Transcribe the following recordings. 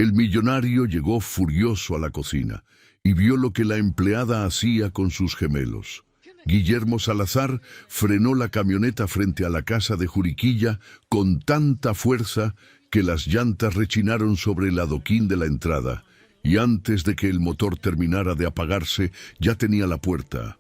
El millonario llegó furioso a la cocina y vio lo que la empleada hacía con sus gemelos. Guillermo Salazar frenó la camioneta frente a la casa de Juriquilla con tanta fuerza que las llantas rechinaron sobre el adoquín de la entrada, y antes de que el motor terminara de apagarse, ya tenía la puerta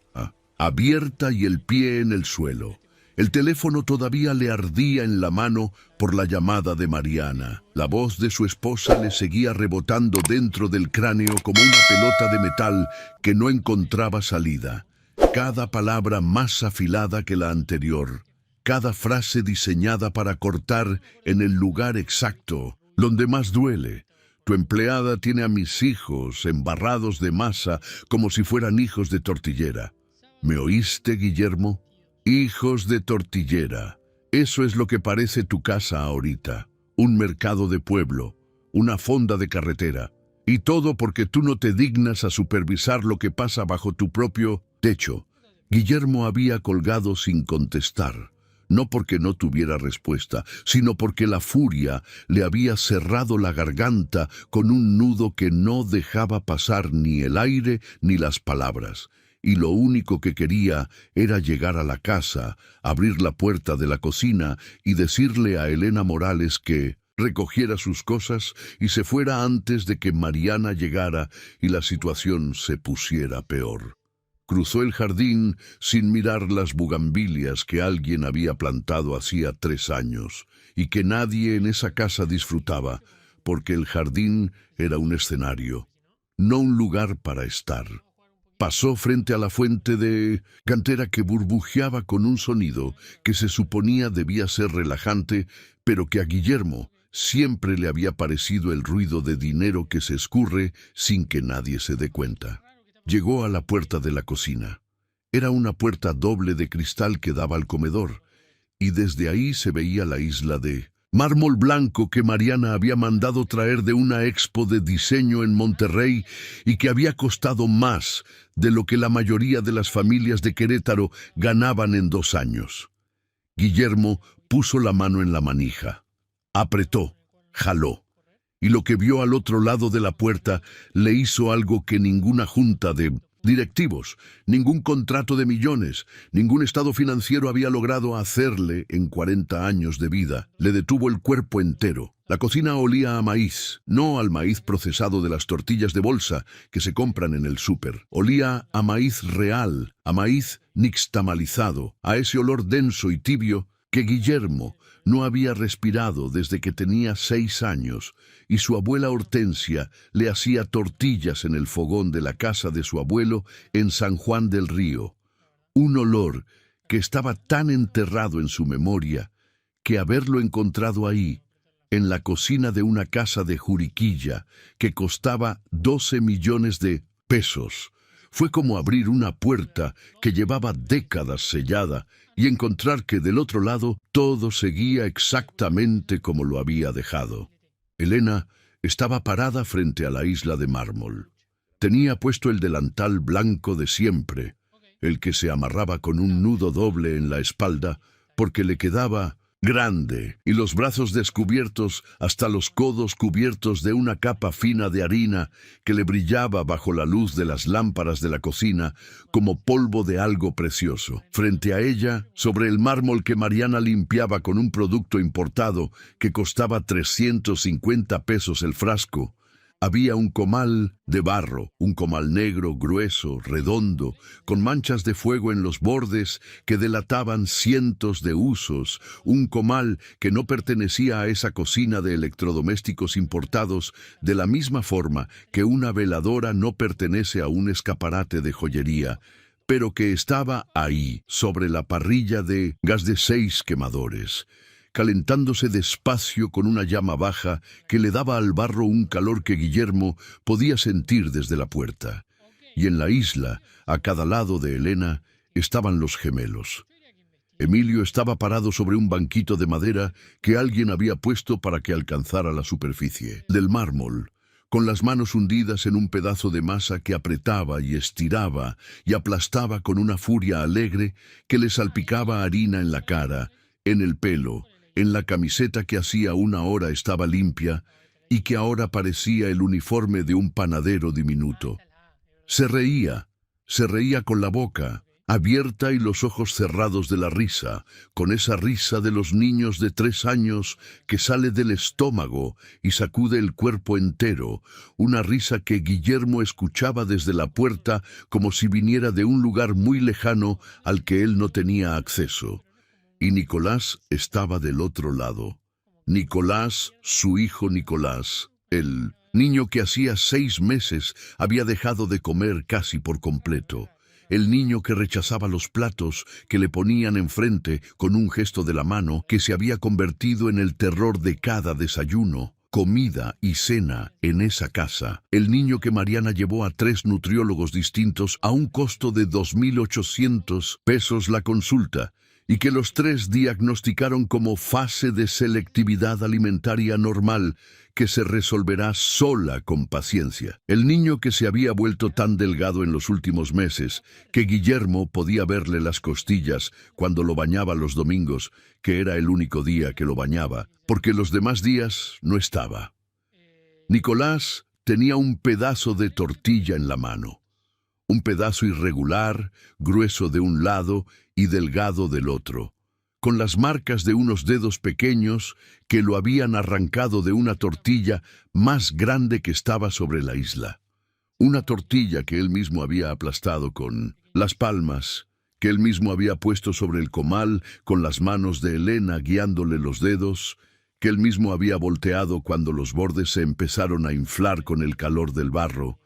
abierta y el pie en el suelo. El teléfono todavía le ardía en la mano por la llamada de Mariana. La voz de su esposa le seguía rebotando dentro del cráneo como una pelota de metal que no encontraba salida. Cada palabra más afilada que la anterior, cada frase diseñada para cortar en el lugar exacto, donde más duele. Tu empleada tiene a mis hijos embarrados de masa como si fueran hijos de tortillera. ¿Me oíste, Guillermo? Hijos de tortillera. Eso es lo que parece tu casa ahorita. Un mercado de pueblo, una fonda de carretera. Y todo porque tú no te dignas a supervisar lo que pasa bajo tu propio techo. Guillermo había colgado sin contestar, no porque no tuviera respuesta, sino porque la furia le había cerrado la garganta con un nudo que no dejaba pasar ni el aire ni las palabras. Y lo único que quería era llegar a la casa, abrir la puerta de la cocina y decirle a Elena Morales que recogiera sus cosas y se fuera antes de que Mariana llegara y la situación se pusiera peor. Cruzó el jardín sin mirar las bugambilias que alguien había plantado hacía 3 años y que nadie en esa casa disfrutaba, porque el jardín era un escenario, no un lugar para estar. Pasó frente a la fuente de cantera que burbujeaba con un sonido que se suponía debía ser relajante, pero que a Guillermo siempre le había parecido el ruido de dinero que se escurre sin que nadie se dé cuenta. Llegó a la puerta de la cocina. Era una puerta doble de cristal que daba al comedor, y desde ahí se veía la isla de mármol blanco que Mariana había mandado traer de una expo de diseño en Monterrey y que había costado más de lo que la mayoría de las familias de Querétaro ganaban en 2 años. Guillermo puso la mano en la manija, apretó, jaló, y lo que vio al otro lado de la puerta le hizo algo que ninguna junta de directivos, ningún contrato de millones, ningún estado financiero había logrado hacerle en 40 años de vida. Le detuvo el cuerpo entero. La cocina olía a maíz, no al maíz procesado de las tortillas de bolsa que se compran en el súper. Olía a maíz real, a maíz nixtamalizado, a ese olor denso y tibio que Guillermo no había respirado desde que tenía 6 años, y su abuela Hortensia le hacía tortillas en el fogón de la casa de su abuelo en San Juan del Río. Un olor que estaba tan enterrado en su memoria que haberlo encontrado ahí, en la cocina de una casa de Juriquilla que costaba 12 millones de pesos, fue como abrir una puerta que llevaba décadas sellada y encontrar que del otro lado todo seguía exactamente como lo había dejado. Elena estaba parada frente a la isla de mármol. Tenía puesto el delantal blanco de siempre, el que se amarraba con un nudo doble en la espalda porque le quedaba grande, y los brazos descubiertos hasta los codos cubiertos de una capa fina de harina que le brillaba bajo la luz de las lámparas de la cocina como polvo de algo precioso. Frente a ella, sobre el mármol que Mariana limpiaba con un producto importado que costaba 350 pesos el frasco, había un comal de barro, un comal negro, grueso, redondo, con manchas de fuego en los bordes que delataban cientos de usos, un comal que no pertenecía a esa cocina de electrodomésticos importados de la misma forma que una veladora no pertenece a un escaparate de joyería, pero que estaba ahí, sobre la parrilla de gas de 6 quemadores, calentándose despacio con una llama baja que le daba al barro un calor que Guillermo podía sentir desde la puerta. Y en la isla, a cada lado de Elena, estaban los gemelos. Emilio estaba parado sobre un banquito de madera que alguien había puesto para que alcanzara la superficie del mármol, con las manos hundidas en un pedazo de masa que apretaba y estiraba y aplastaba con una furia alegre que le salpicaba harina en la cara, en el pelo, en la camiseta que hacía 1 hora estaba limpia, y que ahora parecía el uniforme de un panadero diminuto. Se reía con la boca abierta y los ojos cerrados de la risa, con esa risa de los niños de 3 años que sale del estómago y sacude el cuerpo entero, una risa que Guillermo escuchaba desde la puerta como si viniera de un lugar muy lejano al que él no tenía acceso. Y Nicolás estaba del otro lado. Nicolás, su hijo Nicolás, el niño que hacía 6 meses había dejado de comer casi por completo. El niño que rechazaba los platos que le ponían enfrente con un gesto de la mano, que se había convertido en el terror de cada desayuno, comida y cena en esa casa. El niño que Mariana llevó a 3 nutriólogos distintos a un costo de 2.800 pesos la consulta, y que los 3 diagnosticaron como fase de selectividad alimentaria normal, que se resolverá sola con paciencia. El niño que se había vuelto tan delgado en los últimos meses, que Guillermo podía verle las costillas cuando lo bañaba los domingos, que era el único día que lo bañaba, porque los demás días no estaba. Nicolás tenía un pedazo de tortilla en la mano. Un pedazo irregular, grueso de un lado y delgado del otro, con las marcas de unos dedos pequeños que lo habían arrancado de una tortilla más grande que estaba sobre la isla. Una tortilla que él mismo había aplastado con las palmas, que él mismo había puesto sobre el comal con las manos de Elena guiándole los dedos, que él mismo había volteado cuando los bordes se empezaron a inflar con el calor del barro,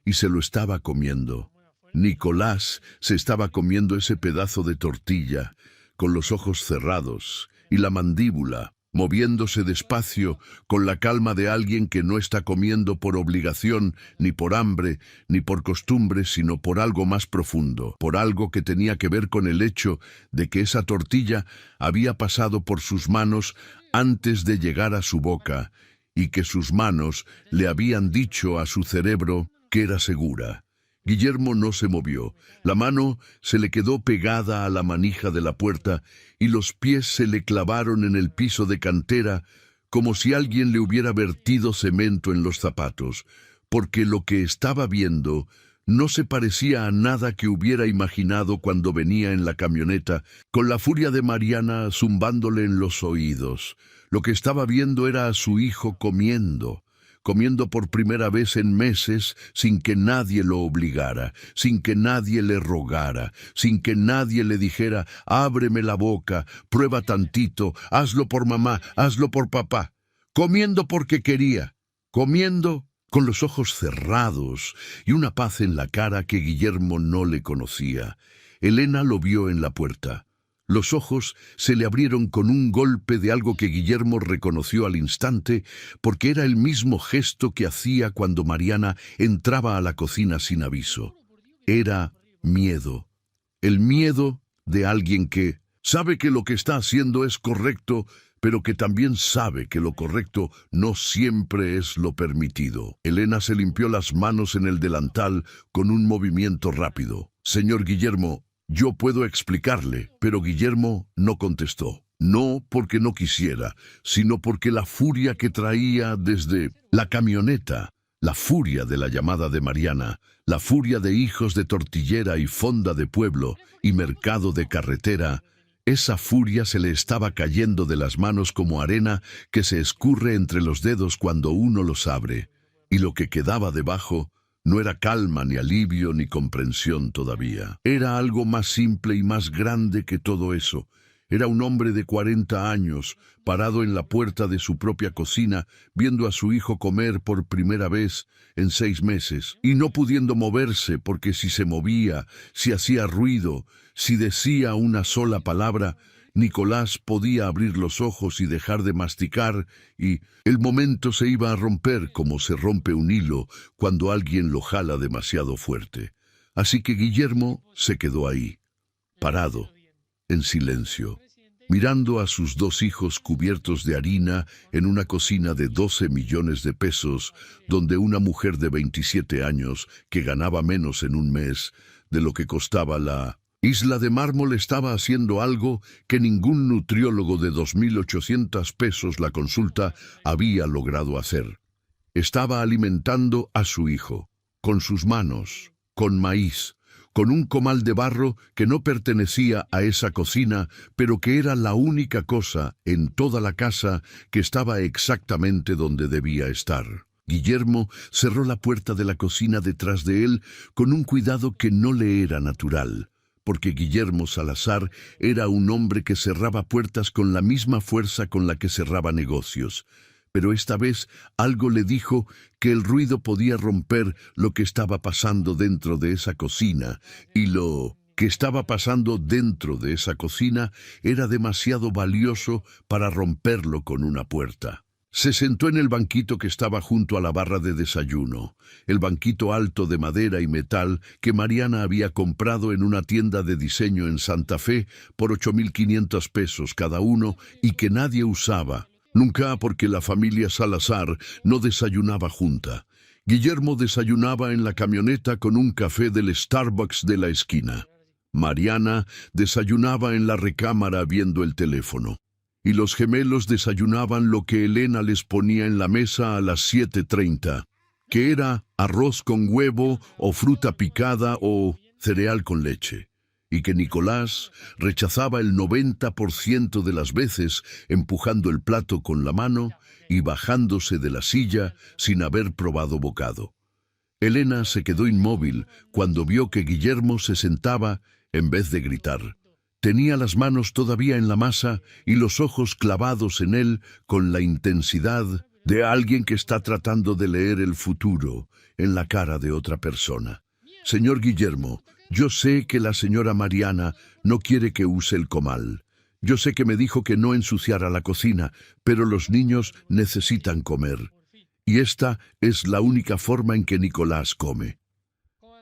y se lo estaba comiendo. Nicolás se estaba comiendo ese pedazo de tortilla, con los ojos cerrados y la mandíbula moviéndose despacio, con la calma de alguien que no está comiendo por obligación, ni por hambre, ni por costumbre, sino por algo más profundo, por algo que tenía que ver con el hecho de que esa tortilla había pasado por sus manos antes de llegar a su boca, y que sus manos le habían dicho a su cerebro que era segura. Guillermo no se movió. La mano se le quedó pegada a la manija de la puerta y los pies se le clavaron en el piso de cantera como si alguien le hubiera vertido cemento en los zapatos, porque lo que estaba viendo no se parecía a nada que hubiera imaginado cuando venía en la camioneta, con la furia de Mariana zumbándole en los oídos. Lo que estaba viendo era a su hijo comiendo por primera vez en meses, sin que nadie lo obligara, sin que nadie le rogara, sin que nadie le dijera, ábreme la boca, prueba tantito, hazlo por mamá, hazlo por papá. Comiendo porque quería, comiendo con los ojos cerrados y una paz en la cara que Guillermo no le conocía. Elena lo vio en la puerta. Los ojos se le abrieron con un golpe de algo que Guillermo reconoció al instante, porque era el mismo gesto que hacía cuando Mariana entraba a la cocina sin aviso. Era miedo. El miedo de alguien que sabe que lo que está haciendo es correcto, pero que también sabe que lo correcto no siempre es lo permitido. Elena se limpió las manos en el delantal con un movimiento rápido. Señor Guillermo, yo puedo explicarle, pero Guillermo no contestó. No porque no quisiera, sino porque la furia que traía desde la camioneta, la furia de la llamada de Mariana, la furia de hijos de tortillera y fonda de pueblo y mercado de carretera, esa furia se le estaba cayendo de las manos como arena que se escurre entre los dedos cuando uno los abre, y lo que quedaba debajo no era calma, ni alivio, ni comprensión todavía. Era algo más simple y más grande que todo eso. Era un hombre de 40 años, parado en la puerta de su propia cocina, viendo a su hijo comer por primera vez en 6 meses, y no pudiendo moverse, porque si se movía, si hacía ruido, si decía una sola palabra, Nicolás podía abrir los ojos y dejar de masticar, y el momento se iba a romper como se rompe un hilo cuando alguien lo jala demasiado fuerte. Así que Guillermo se quedó ahí, parado, en silencio, mirando a sus 2 hijos cubiertos de harina en una cocina de 12 millones de pesos, donde una mujer de 27 años, que ganaba menos en un mes de lo que costaba la Isla de Mármol, estaba haciendo algo que ningún nutriólogo de 2.800 pesos la consulta había logrado hacer. Estaba alimentando a su hijo, con sus manos, con maíz, con un comal de barro que no pertenecía a esa cocina, pero que era la única cosa en toda la casa que estaba exactamente donde debía estar. Guillermo cerró la puerta de la cocina detrás de él con un cuidado que no le era natural, porque Guillermo Salazar era un hombre que cerraba puertas con la misma fuerza con la que cerraba negocios. Pero esta vez algo le dijo que el ruido podía romper lo que estaba pasando dentro de esa cocina, y lo que estaba pasando dentro de esa cocina era demasiado valioso para romperlo con una puerta. Se sentó en el banquito que estaba junto a la barra de desayuno, el banquito alto de madera y metal que Mariana había comprado en una tienda de diseño en Santa Fe por 8.500 pesos cada uno y que nadie usaba. Nunca, porque la familia Salazar no desayunaba junta. Guillermo desayunaba en la camioneta con un café del Starbucks de la esquina. Mariana desayunaba en la recámara viendo el teléfono. Y los gemelos desayunaban lo que Elena les ponía en la mesa a las 7:30, que era arroz con huevo o fruta picada o cereal con leche, y que Nicolás rechazaba el 90% de las veces, empujando el plato con la mano y bajándose de la silla sin haber probado bocado. Elena se quedó inmóvil cuando vio que Guillermo se sentaba en vez de gritar. Tenía las manos todavía en la masa y los ojos clavados en él con la intensidad de alguien que está tratando de leer el futuro en la cara de otra persona. Señor Guillermo, yo sé que la señora Mariana no quiere que use el comal. Yo sé que me dijo que no ensuciara la cocina, pero los niños necesitan comer. Y esta es la única forma en que Nicolás come.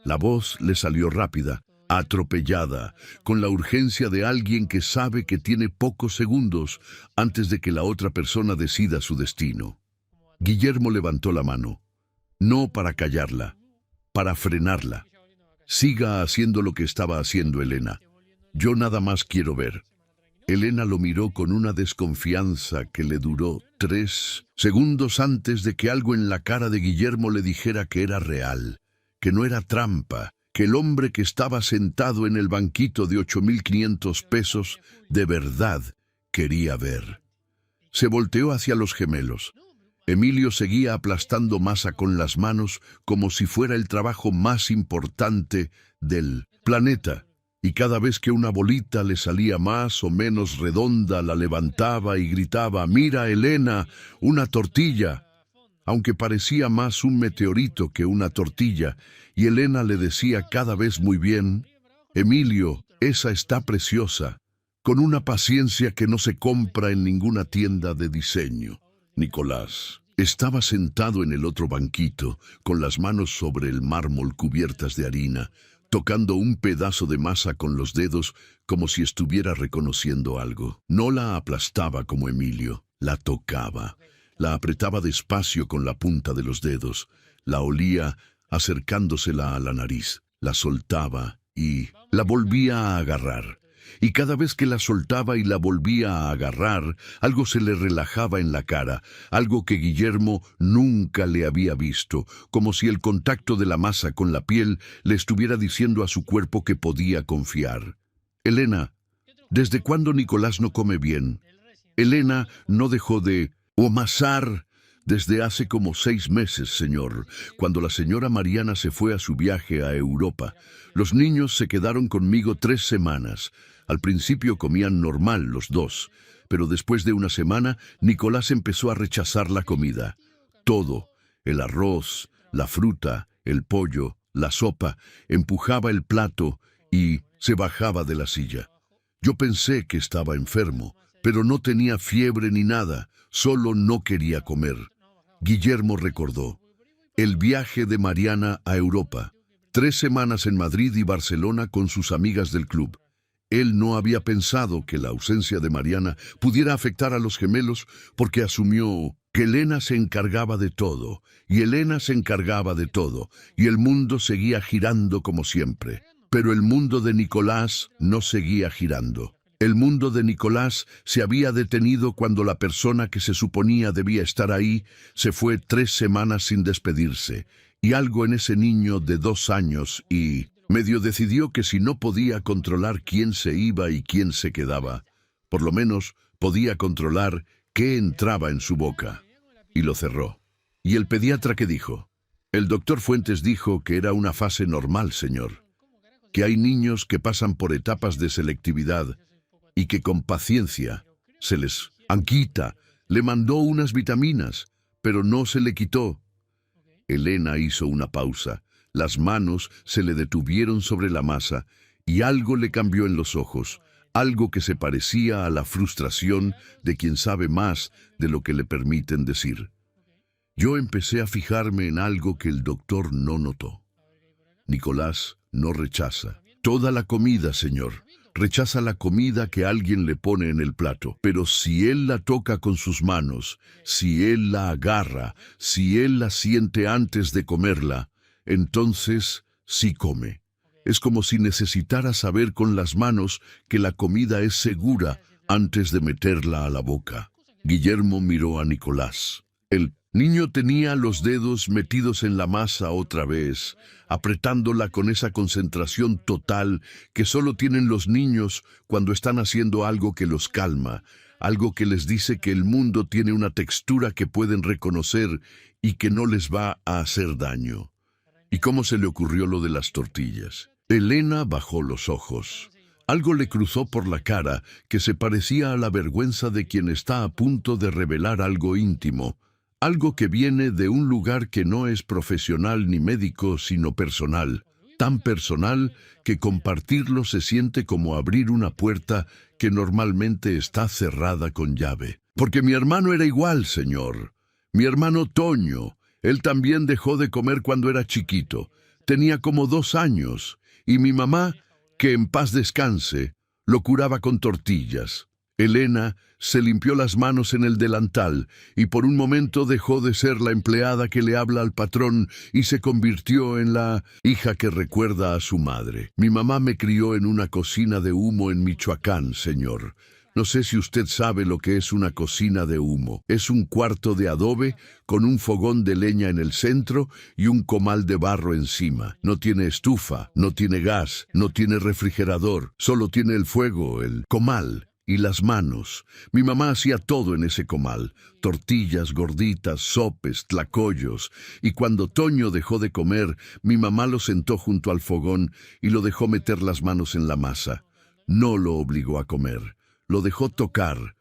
La voz le salió rápida, atropellada, con la urgencia de alguien que sabe que tiene pocos segundos antes de que la otra persona decida su destino. Guillermo levantó la mano, no para callarla, para frenarla. Siga haciendo lo que estaba haciendo Elena. Yo nada más quiero ver. Elena lo miró con una desconfianza que le duró 3 segundos antes de que algo en la cara de Guillermo le dijera que era real, que no era trampa, que el hombre que estaba sentado en el banquito de 8.500 pesos de verdad quería ver. Se volteó hacia los gemelos. Emilio seguía aplastando masa con las manos como si fuera el trabajo más importante del planeta, y cada vez que una bolita le salía más o menos redonda, la levantaba y gritaba: «¡Mira, Elena, una tortilla!», aunque parecía más un meteorito que una tortilla, y Elena le decía cada vez muy bien: «Emilio, esa está preciosa», con una paciencia que no se compra en ninguna tienda de diseño. Nicolás estaba sentado en el otro banquito, con las manos sobre el mármol cubiertas de harina, tocando un pedazo de masa con los dedos como si estuviera reconociendo algo. No la aplastaba como Emilio, la tocaba. La apretaba despacio con la punta de los dedos, la olía acercándosela a la nariz, la soltaba y la volvía a agarrar. Y cada vez que la soltaba y la volvía a agarrar, algo se le relajaba en la cara, algo que Guillermo nunca le había visto, como si el contacto de la masa con la piel le estuviera diciendo a su cuerpo que podía confiar. «Elena, ¿desde cuándo Nicolás no come bien?» Elena no dejó de amasar. «Desde hace como 6 meses, señor, cuando la señora Mariana se fue a su viaje a Europa. Los niños se quedaron conmigo 3 semanas. Al principio comían normal los dos, pero después de una semana Nicolás empezó a rechazar la comida. Todo, el arroz, la fruta, el pollo, la sopa, empujaba el plato y se bajaba de la silla. Yo pensé que estaba enfermo, pero no tenía fiebre ni nada, solo no quería comer». Guillermo recordó el viaje de Mariana a Europa, 3 semanas en Madrid y Barcelona con sus amigas del club. Él no había pensado que la ausencia de Mariana pudiera afectar a los gemelos porque asumió que Elena se encargaba de todo, y Elena se encargaba de todo, y el mundo seguía girando como siempre. Pero el mundo de Nicolás no seguía girando. El mundo de Nicolás se había detenido cuando la persona que se suponía debía estar ahí se fue 3 semanas sin despedirse, y algo en ese niño de 2 años y medio decidió que si no podía controlar quién se iba y quién se quedaba, por lo menos podía controlar qué entraba en su boca. Y lo cerró. ¿Y el pediatra qué dijo? El doctor Fuentes dijo que era una fase normal, señor. Que hay niños que pasan por etapas de selectividad y que con paciencia se les anquita. Le mandó unas vitaminas, pero no se le quitó. Elena hizo una pausa. Las manos se le detuvieron sobre la masa y algo le cambió en los ojos, algo que se parecía a la frustración de quien sabe más de lo que le permiten decir. Yo empecé a fijarme en algo que el doctor no notó. Nicolás no rechaza toda la comida, señor. Rechaza la comida que alguien le pone en el plato. Pero si él la toca con sus manos, si él la agarra, si él la siente antes de comerla, entonces sí come. Es como si necesitara saber con las manos que la comida es segura antes de meterla a la boca. Guillermo miró a Nicolás. El niño tenía los dedos metidos en la masa otra vez, apretándola con esa concentración total que solo tienen los niños cuando están haciendo algo que los calma, algo que les dice que el mundo tiene una textura que pueden reconocer y que no les va a hacer daño. ¿Y cómo se le ocurrió lo de las tortillas? Elena bajó los ojos. Algo le cruzó por la cara que se parecía a la vergüenza de quien está a punto de revelar algo íntimo. Algo que viene de un lugar que no es profesional ni médico, sino personal. Tan personal que compartirlo se siente como abrir una puerta que normalmente está cerrada con llave. Porque mi hermano era igual, señor. Mi hermano Toño, él también dejó de comer cuando era chiquito. Tenía como 2 años. Y mi mamá, que en paz descanse, lo curaba con tortillas. Elena se limpió las manos en el delantal y por un momento dejó de ser la empleada que le habla al patrón y se convirtió en la hija que recuerda a su madre. Mi mamá me crió en una cocina de humo en Michoacán, señor. No sé si usted sabe lo que es una cocina de humo. Es un cuarto de adobe con un fogón de leña en el centro y un comal de barro encima. No tiene estufa, no tiene gas, no tiene refrigerador. Solo tiene el fuego, el comal y las manos. Mi mamá hacía todo en ese comal. Tortillas, gorditas, sopes, tlacoyos. Y cuando Toño dejó de comer, mi mamá lo sentó junto al fogón y lo dejó meter las manos en la masa. No lo obligó a comer. Lo dejó tocar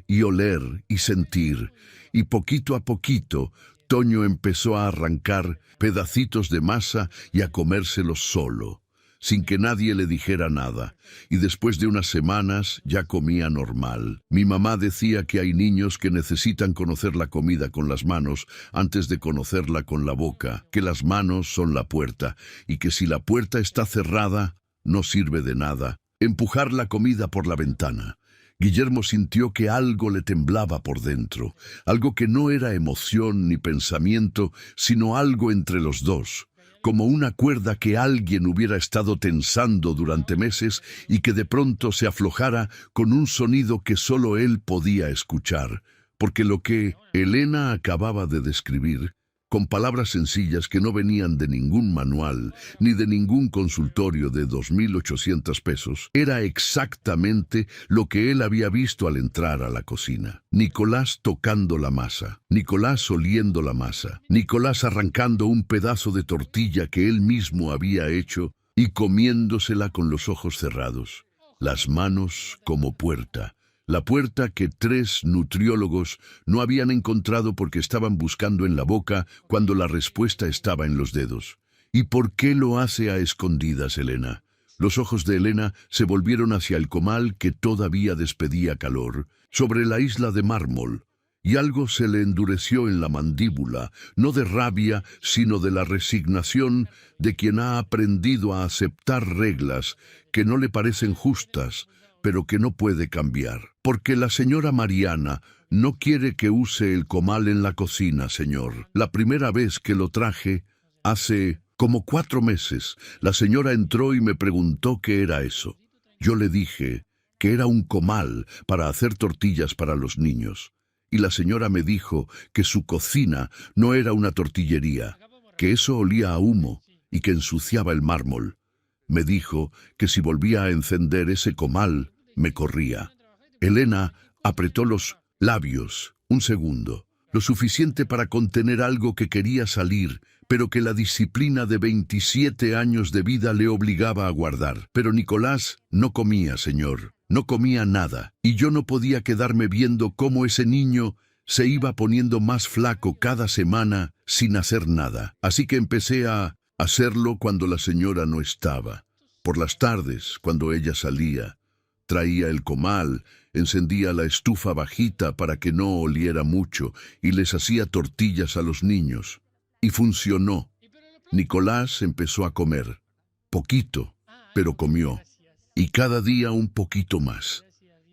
y oler y sentir. Y poquito a poquito, Toño empezó a arrancar pedacitos de masa y a comérselos solo, sin que nadie le dijera nada. Y después de unas semanas ya comía normal. Mi mamá decía que hay niños que necesitan conocer la comida con las manos antes de conocerla con la boca, que las manos son la puerta, y que si la puerta está cerrada, no sirve de nada empujar la comida por la ventana. Guillermo sintió que algo le temblaba por dentro, algo que no era emoción ni pensamiento, sino algo entre los dos, como una cuerda que alguien hubiera estado tensando durante meses y que de pronto se aflojara con un sonido que solo él podía escuchar, porque lo que Elena acababa de describir, con palabras sencillas que no venían de ningún manual ni de ningún consultorio de 2.800 pesos, era exactamente lo que él había visto al entrar a la cocina. Nicolás tocando la masa, Nicolás oliendo la masa, Nicolás arrancando un pedazo de tortilla que él mismo había hecho y comiéndosela con los ojos cerrados. Las manos como puerta. La puerta que 3 nutriólogos no habían encontrado porque estaban buscando en la boca cuando la respuesta estaba en los dedos. ¿Y por qué lo hace a escondidas, Elena? Los ojos de Elena se volvieron hacia el comal que todavía despedía calor, sobre la isla de mármol, y algo se le endureció en la mandíbula, no de rabia, sino de la resignación de quien ha aprendido a aceptar reglas que no le parecen justas, pero que no puede cambiar. Porque la señora Mariana no quiere que use el comal en la cocina, señor. La primera vez que lo traje, hace como 4 meses, la señora entró y me preguntó qué era eso. Yo le dije que era un comal para hacer tortillas para los niños. Y la señora me dijo que su cocina no era una tortillería, que eso olía a humo y que ensuciaba el mármol. Me dijo que si volvía a encender ese comal, me corría. Elena apretó los labios un segundo, lo suficiente para contener algo que quería salir, pero que la disciplina de 27 años de vida le obligaba a guardar. Pero Nicolás no comía, señor, no comía nada, y yo no podía quedarme viendo cómo ese niño se iba poniendo más flaco cada semana sin hacer nada. Así que empecé a hacerlo cuando la señora no estaba. Por las tardes, cuando ella salía, traía el comal, encendía la estufa bajita para que no oliera mucho y les hacía tortillas a los niños. Y funcionó. Nicolás empezó a comer. Poquito, pero comió. Y cada día un poquito más.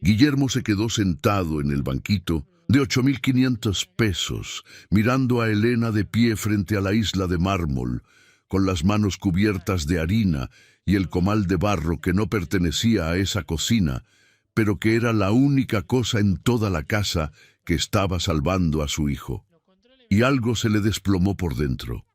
Guillermo se quedó sentado en el banquito de 8.500 pesos, mirando a Elena de pie frente a la isla de mármol, con las manos cubiertas de harina y el comal de barro que no pertenecía a esa cocina, pero que era la única cosa en toda la casa que estaba salvando a su hijo. Y algo se le desplomó por dentro.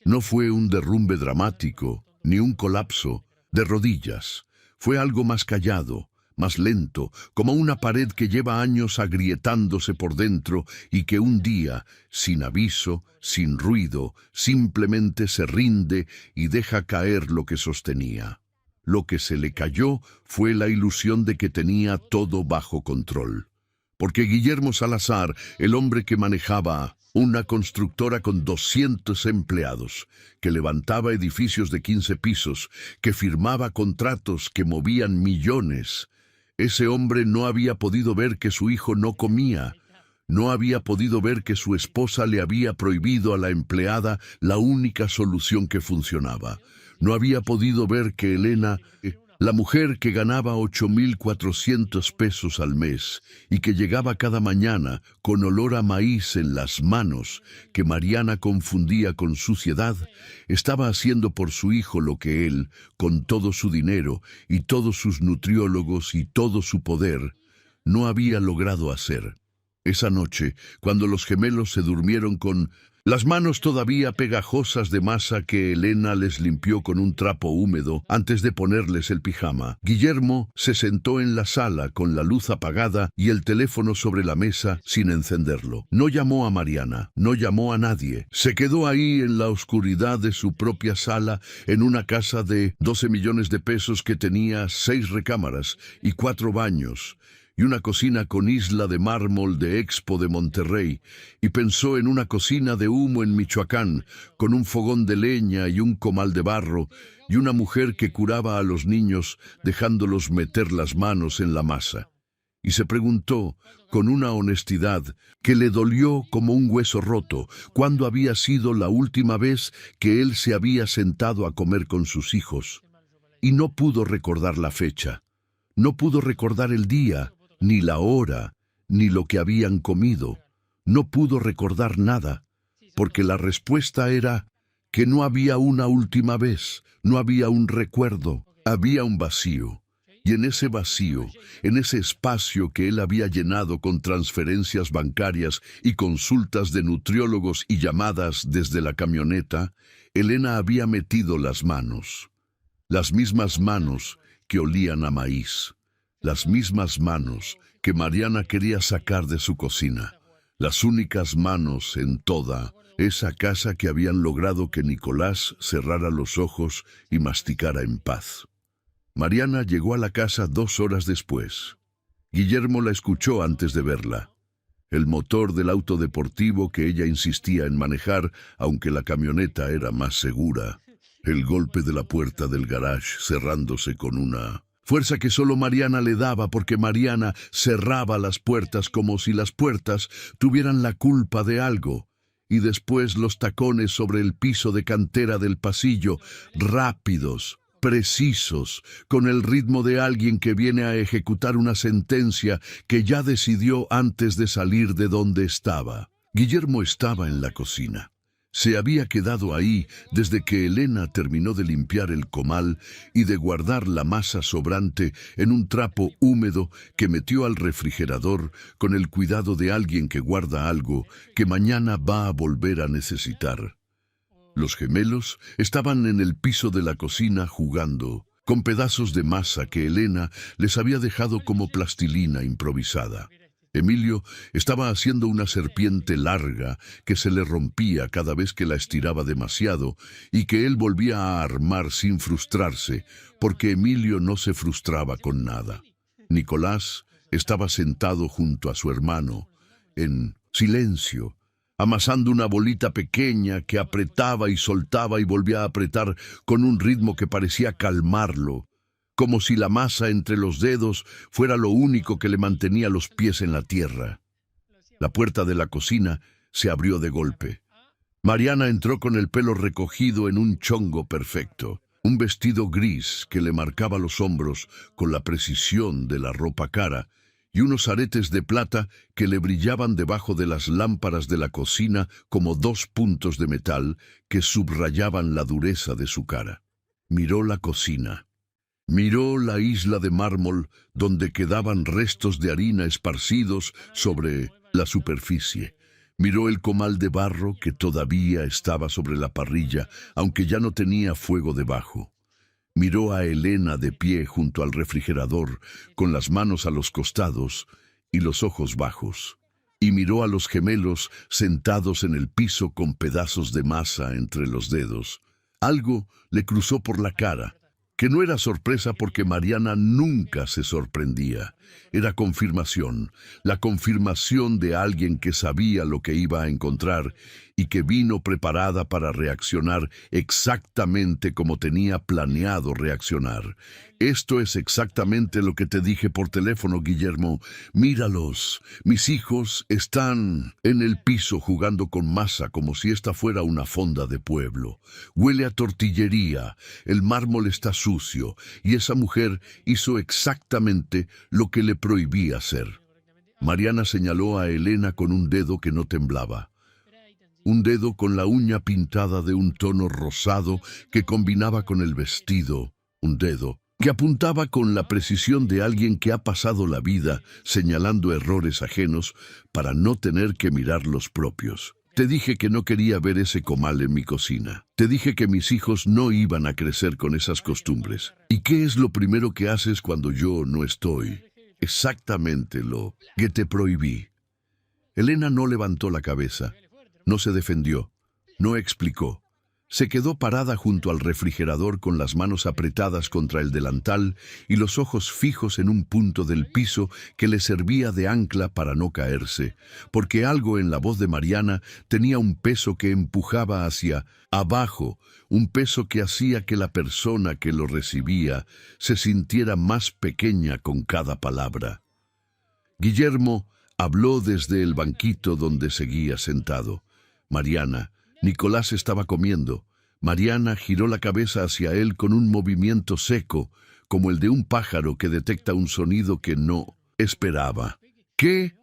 No fue un derrumbe dramático, ni un colapso, de rodillas. Fue algo más callado, más lento, como una pared que lleva años agrietándose por dentro y que un día, sin aviso, sin ruido, simplemente se rinde y deja caer lo que sostenía. Lo que se le cayó fue la ilusión de que tenía todo bajo control. Porque Guillermo Salazar, el hombre que manejaba una constructora con 200 empleados, que levantaba edificios de 15 pisos, que firmaba contratos que movían millones, ese hombre no había podido ver que su hijo no comía, no había podido ver que su esposa le había prohibido a la empleada la única solución que funcionaba. No había podido ver que Elena, la mujer que ganaba 8.400 pesos al mes y que llegaba cada mañana con olor a maíz en las manos, que Mariana confundía con suciedad, estaba haciendo por su hijo lo que él, con todo su dinero y todos sus nutriólogos y todo su poder, no había logrado hacer. Esa noche, cuando los gemelos se durmieron con las manos todavía pegajosas de masa que Elena les limpió con un trapo húmedo antes de ponerles el pijama, Guillermo se sentó en la sala con la luz apagada y el teléfono sobre la mesa sin encenderlo. No llamó a Mariana, no llamó a nadie. Se quedó ahí en la oscuridad de su propia sala, en una casa de 12 millones de pesos que tenía 6 recámaras y 4 baños, y una cocina con isla de mármol de Expo de Monterrey, y pensó en una cocina de humo en Michoacán, con un fogón de leña y un comal de barro, y una mujer que curaba a los niños dejándolos meter las manos en la masa. Y se preguntó, con una honestidad que le dolió como un hueso roto, cuándo había sido la última vez que él se había sentado a comer con sus hijos. Y no pudo recordar la fecha, no pudo recordar el día, ni la hora, ni lo que habían comido. No pudo recordar nada, porque la respuesta era que no había una última vez, no había un recuerdo, había un vacío. Y en ese vacío, en ese espacio que él había llenado con transferencias bancarias y consultas de nutriólogos y llamadas desde la camioneta, Elena había metido las mismas manos que olían a maíz. Las mismas manos que Mariana quería sacar de su cocina, las únicas manos en toda esa casa que habían logrado que Nicolás cerrara los ojos y masticara en paz. Mariana llegó a la casa 2 horas después. Guillermo la escuchó antes de verla. El motor del auto deportivo que ella insistía en manejar, aunque la camioneta era más segura. El golpe de la puerta del garage cerrándose con una fuerza que solo Mariana le daba, porque Mariana cerraba las puertas como si las puertas tuvieran la culpa de algo. Y después los tacones sobre el piso de cantera del pasillo, rápidos, precisos, con el ritmo de alguien que viene a ejecutar una sentencia que ya decidió antes de salir de donde estaba. Guillermo estaba en la cocina. Se había quedado ahí desde que Elena terminó de limpiar el comal y de guardar la masa sobrante en un trapo húmedo que metió al refrigerador con el cuidado de alguien que guarda algo que mañana va a volver a necesitar. Los gemelos estaban en el piso de la cocina jugando con pedazos de masa que Elena les había dejado como plastilina improvisada. Emilio estaba haciendo una serpiente larga que se le rompía cada vez que la estiraba demasiado y que él volvía a armar sin frustrarse, porque Emilio no se frustraba con nada. Nicolás estaba sentado junto a su hermano, en silencio, amasando una bolita pequeña que apretaba y soltaba y volvía a apretar con un ritmo que parecía calmarlo, como si la masa entre los dedos fuera lo único que le mantenía los pies en la tierra. La puerta de la cocina se abrió de golpe. Mariana entró con el pelo recogido en un chongo perfecto, un vestido gris que le marcaba los hombros con la precisión de la ropa cara y unos aretes de plata que le brillaban debajo de las lámparas de la cocina como dos puntos de metal que subrayaban la dureza de su cara. Miró la cocina. Miró la isla de mármol donde quedaban restos de harina esparcidos sobre la superficie. Miró el comal de barro que todavía estaba sobre la parrilla, aunque ya no tenía fuego debajo. Miró a Elena de pie junto al refrigerador, con las manos a los costados y los ojos bajos. Y miró a los gemelos sentados en el piso con pedazos de masa entre los dedos. Algo le cruzó por la cara, que no era sorpresa porque Mariana nunca se sorprendía. Era confirmación, la confirmación de alguien que sabía lo que iba a encontrar y que vino preparada para reaccionar exactamente como tenía planeado reaccionar. Esto es exactamente lo que te dije por teléfono, Guillermo. Míralos. Mis hijos están en el piso jugando con masa como si esta fuera una fonda de pueblo. Huele a tortillería, el mármol está sucio y esa mujer hizo exactamente lo que le prohibí hacer. Mariana señaló a Elena con un dedo que no temblaba. Un dedo con la uña pintada de un tono rosado que combinaba con el vestido. Un dedo que apuntaba con la precisión de alguien que ha pasado la vida señalando errores ajenos para no tener que mirar los propios. Te dije que no quería ver ese comal en mi cocina. Te dije que mis hijos no iban a crecer con esas costumbres. ¿Y qué es lo primero que haces cuando yo no estoy? Exactamente lo que te prohibí. Elena no levantó la cabeza, no se defendió, no explicó. Se quedó parada junto al refrigerador con las manos apretadas contra el delantal y los ojos fijos en un punto del piso que le servía de ancla para no caerse, porque algo en la voz de Mariana tenía un peso que empujaba hacia abajo, un peso que hacía que la persona que lo recibía se sintiera más pequeña con cada palabra. Guillermo habló desde el banquito donde seguía sentado. Mariana, Nicolás estaba comiendo. Mariana giró la cabeza hacia él con un movimiento seco, como el de un pájaro que detecta un sonido que no esperaba. ¿Qué?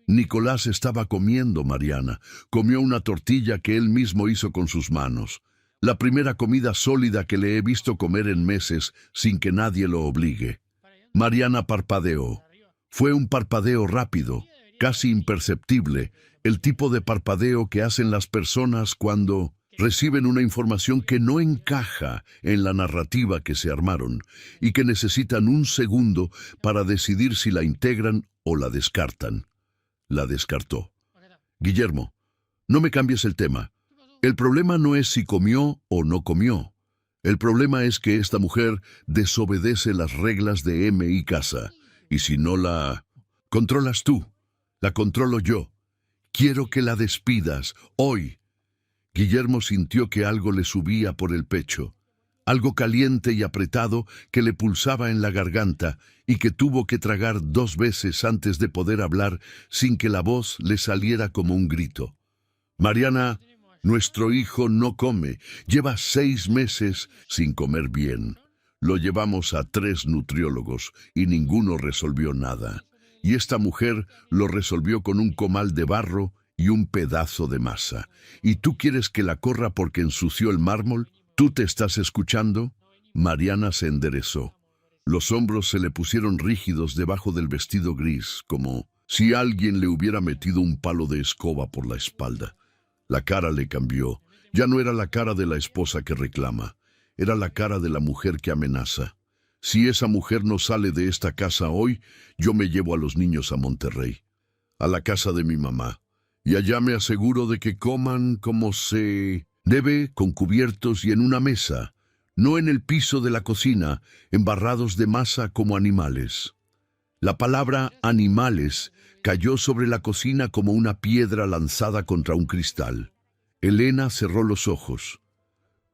Nicolás estaba comiendo, Mariana. Comió una tortilla que él mismo hizo con sus manos. La primera comida sólida que le he visto comer en meses sin que nadie lo obligue. Mariana parpadeó. Fue un parpadeo rápido, casi imperceptible, el tipo de parpadeo que hacen las personas cuando reciben una información que no encaja en la narrativa que se armaron y que necesitan un segundo para decidir si la integran o la descartan. La descartó. Guillermo, no me cambies el tema. El problema no es si comió o no comió. El problema es que esta mujer desobedece las reglas de M.I. Casa. Y si no la controlas tú, la controlo yo. Quiero que la despidas, hoy. Guillermo sintió que algo le subía por el pecho, algo caliente y apretado que le pulsaba en la garganta y que tuvo que tragar 2 veces antes de poder hablar sin que la voz le saliera como un grito. Mariana, nuestro hijo no come, lleva 6 meses sin comer bien. Lo llevamos a 3 nutriólogos y ninguno resolvió nada. Y esta mujer lo resolvió con un comal de barro y un pedazo de masa. ¿Y tú quieres que la corra porque ensució el mármol? ¿Tú te estás escuchando? Mariana se enderezó. Los hombros se le pusieron rígidos debajo del vestido gris, como si alguien le hubiera metido un palo de escoba por la espalda. La cara le cambió. Ya no era la cara de la esposa que reclama. Era la cara de la mujer que amenaza. Si esa mujer no sale de esta casa hoy, yo me llevo a los niños a Monterrey, a la casa de mi mamá. Y allá me aseguro de que coman como se debe, con cubiertos y en una mesa, no en el piso de la cocina, embarrados de masa como animales. La palabra animales cayó sobre la cocina como una piedra lanzada contra un cristal. Elena cerró los ojos.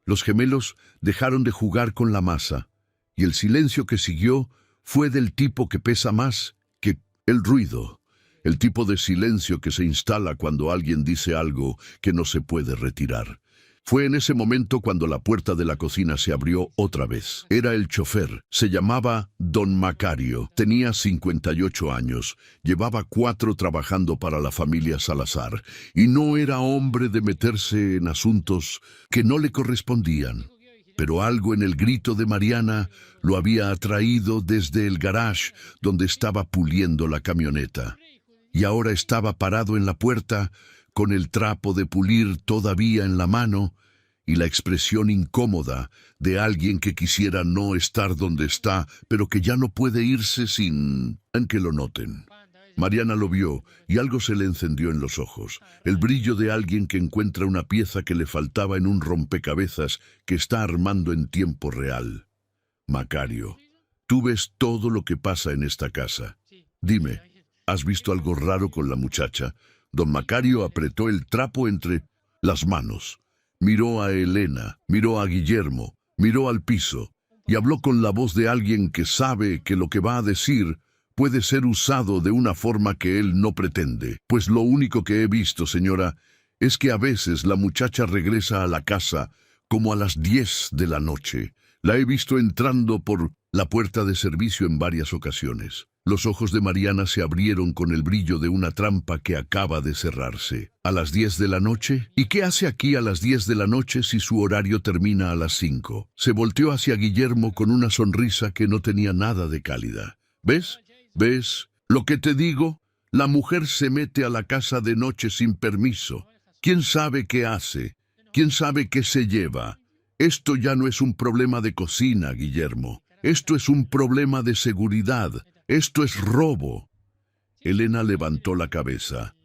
Los gemelos dejaron de jugar con la masa, y el silencio que siguió fue del tipo que pesa más que el ruido. El tipo de silencio que se instala cuando alguien dice algo que no se puede retirar. Fue en ese momento cuando la puerta de la cocina se abrió otra vez. Era el chofer. Se llamaba Don Macario. Tenía 58 años. Llevaba 4 trabajando para la familia Salazar. Y no era hombre de meterse en asuntos que no le correspondían. Pero algo en el grito de Mariana lo había atraído desde el garage donde estaba puliendo la camioneta. Y ahora estaba parado en la puerta, con el trapo de pulir todavía en la mano, y la expresión incómoda de alguien que quisiera no estar donde está, pero que ya no puede irse sin que lo noten. Mariana lo vio, y algo se le encendió en los ojos, el brillo de alguien que encuentra una pieza que le faltaba en un rompecabezas que está armando en tiempo real. Macario, tú ves todo lo que pasa en esta casa. Dime, ¿has visto algo raro con la muchacha? Don Macario apretó el trapo entre las manos. Miró a Elena, miró a Guillermo, miró al piso, y habló con la voz de alguien que sabe que lo que va a decir puede ser usado de una forma que él no pretende. Pues lo único que he visto, señora, es que a veces la muchacha regresa a la casa como a las 10 de la noche. La he visto entrando por la puerta de servicio en varias ocasiones. Los ojos de Mariana se abrieron con el brillo de una trampa que acaba de cerrarse. ¿A las 10 de la noche? ¿Y qué hace aquí a las 10 de la noche si su horario termina a las 5? Se volteó hacia Guillermo con una sonrisa que no tenía nada de cálida. ¿Ves? ¿Ves lo que te digo? La mujer se mete a la casa de noche sin permiso. ¿Quién sabe qué hace? ¿Quién sabe qué se lleva? Esto ya no es un problema de cocina, Guillermo. Esto es un problema de seguridad. Esto es robo. Elena levantó la cabeza.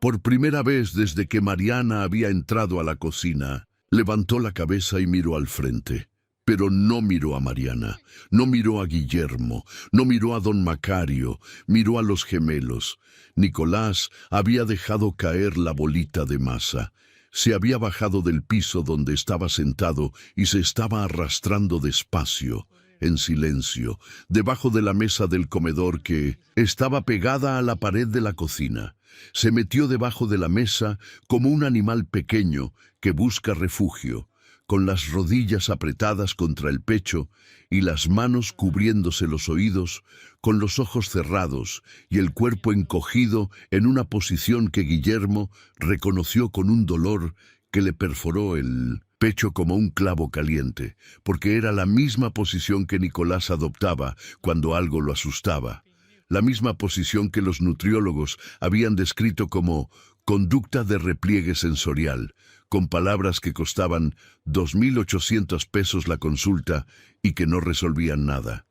Por primera vez desde que Mariana había entrado a la cocina, levantó la cabeza y miró al frente. Pero no miró a Mariana, no miró a Guillermo, no miró a don Macario, miró a los gemelos. Nicolás había dejado caer la bolita de masa. Se había bajado del piso donde estaba sentado y se estaba arrastrando despacio, en silencio, debajo de la mesa del comedor que estaba pegada a la pared de la cocina. Se metió debajo de la mesa como un animal pequeño que busca refugio, con las rodillas apretadas contra el pecho y las manos cubriéndose los oídos, con los ojos cerrados y el cuerpo encogido en una posición que Guillermo reconoció con un dolor que le perforó el pecho como un clavo caliente, porque era la misma posición que Nicolás adoptaba cuando algo lo asustaba, la misma posición que los nutriólogos habían descrito como conducta de repliegue sensorial, con palabras que costaban 2.800 pesos la consulta y que no resolvían nada.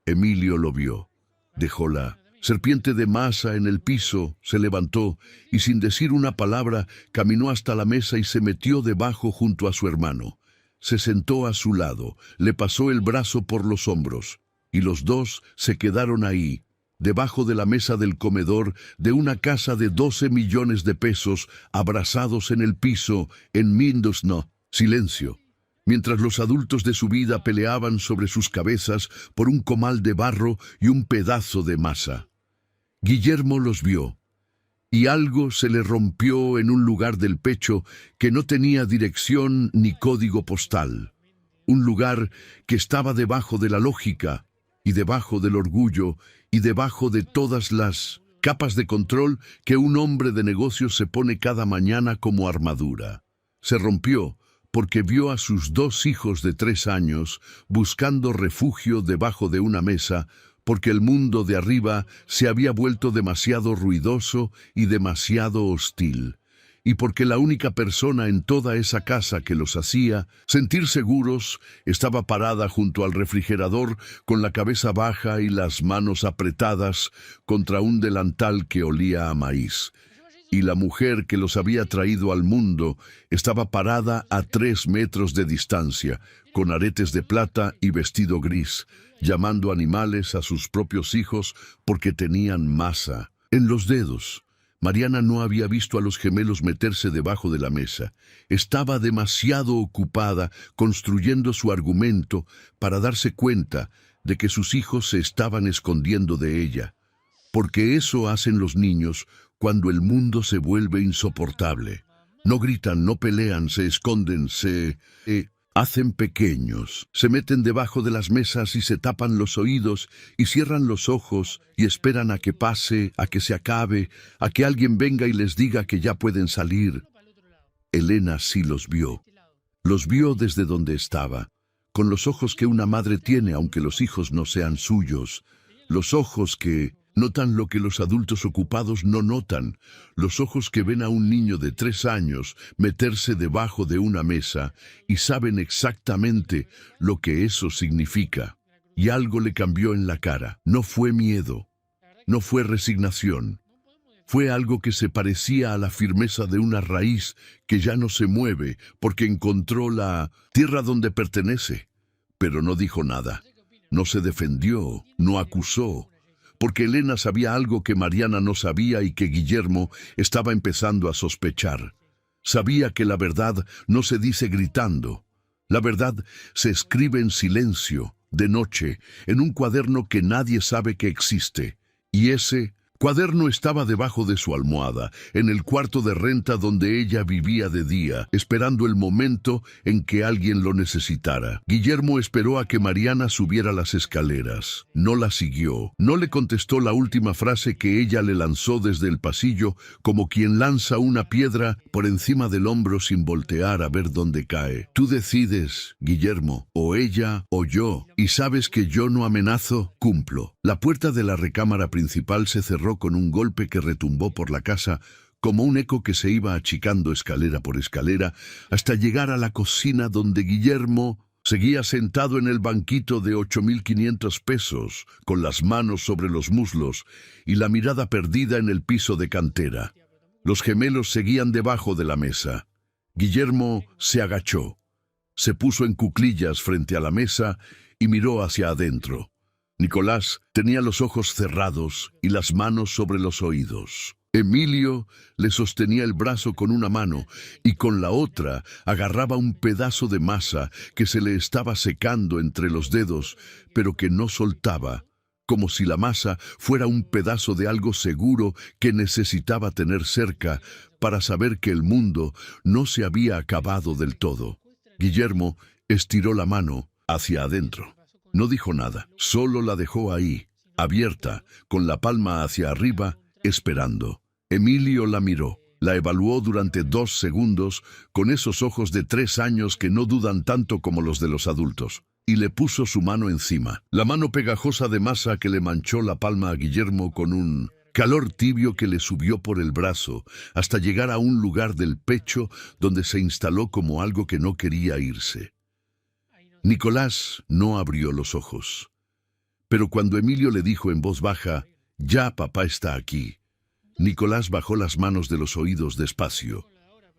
Emilio lo vio, dejó la serpiente de masa en el piso, se levantó y sin decir una palabra caminó hasta la mesa y se metió debajo junto a su hermano. Se sentó a su lado, le pasó el brazo por los hombros y los dos se quedaron ahí, debajo de la mesa del comedor de una casa de 12 millones de pesos, abrazados en el piso, en Mindosno. Silencio. Mientras los adultos de su vida peleaban sobre sus cabezas por un comal de barro y un pedazo de masa. Guillermo los vio, y algo se le rompió en un lugar del pecho que no tenía dirección ni código postal. Un lugar que estaba debajo de la lógica, y debajo del orgullo, y debajo de todas las capas de control que un hombre de negocios se pone cada mañana como armadura. Se rompió porque vio a sus 2 hijos de 3 años buscando refugio debajo de una mesa, porque el mundo de arriba se había vuelto demasiado ruidoso y demasiado hostil, y porque la única persona en toda esa casa que los hacía sentir seguros estaba parada junto al refrigerador con la cabeza baja y las manos apretadas contra un delantal que olía a maíz. Y la mujer que los había traído al mundo estaba parada a 3 metros de distancia, con aretes de plata y vestido gris, llamando animales a sus propios hijos porque tenían masa en los dedos. Mariana no había visto a los gemelos meterse debajo de la mesa. Estaba demasiado ocupada construyendo su argumento para darse cuenta de que sus hijos se estaban escondiendo de ella. Porque eso hacen los niños cuando el mundo se vuelve insoportable. No gritan, no pelean, se esconden, se hacen pequeños. Se meten debajo de las mesas y se tapan los oídos y cierran los ojos y esperan a que pase, a que se acabe, a que alguien venga y les diga que ya pueden salir. Elena sí los vio. Los vio desde donde estaba, con los ojos que una madre tiene aunque los hijos no sean suyos. Los ojos que notan lo que los adultos ocupados no notan, los ojos que ven a un niño de 3 años meterse debajo de una mesa y saben exactamente lo que eso significa. Y algo le cambió en la cara. No fue miedo, no fue resignación. Fue algo que se parecía a la firmeza de una raíz que ya no se mueve porque encontró la tierra donde pertenece. Pero no dijo nada, no se defendió, no acusó. Porque Elena sabía algo que Mariana no sabía y que Guillermo estaba empezando a sospechar. Sabía que la verdad no se dice gritando. La verdad se escribe en silencio, de noche, en un cuaderno que nadie sabe que existe. Y ese cuaderno estaba debajo de su almohada, en el cuarto de renta donde ella vivía de día, esperando el momento en que alguien lo necesitara. Guillermo esperó a que Mariana subiera las escaleras. No la siguió. No le contestó la última frase que ella le lanzó desde el pasillo, como quien lanza una piedra por encima del hombro sin voltear a ver dónde cae. Tú decides, Guillermo, o ella o yo, y sabes que yo no amenazo, cumplo. La puerta de la recámara principal se cerró con un golpe que retumbó por la casa como un eco que se iba achicando escalera por escalera hasta llegar a la cocina donde Guillermo seguía sentado en el banquito de 8.500 pesos, con las manos sobre los muslos y la mirada perdida en el piso de cantera. Los gemelos seguían debajo de la mesa. Guillermo se agachó, se puso en cuclillas frente a la mesa y miró hacia adentro. Nicolás tenía los ojos cerrados y las manos sobre los oídos. Emilio le sostenía el brazo con una mano y con la otra agarraba un pedazo de masa que se le estaba secando entre los dedos, pero que no soltaba, como si la masa fuera un pedazo de algo seguro que necesitaba tener cerca para saber que el mundo no se había acabado del todo. Guillermo estiró la mano hacia adentro. No dijo nada, solo la dejó ahí, abierta, con la palma hacia arriba, esperando. Emilio la miró, la evaluó durante 2 segundos con esos ojos de 3 años que no dudan tanto como los de los adultos, y le puso su mano encima. La mano pegajosa de masa que le manchó la palma a Guillermo con un calor tibio que le subió por el brazo hasta llegar a un lugar del pecho donde se instaló como algo que no quería irse. Nicolás no abrió los ojos. Pero cuando Emilio le dijo en voz baja, «Ya papá está aquí», Nicolás bajó las manos de los oídos despacio,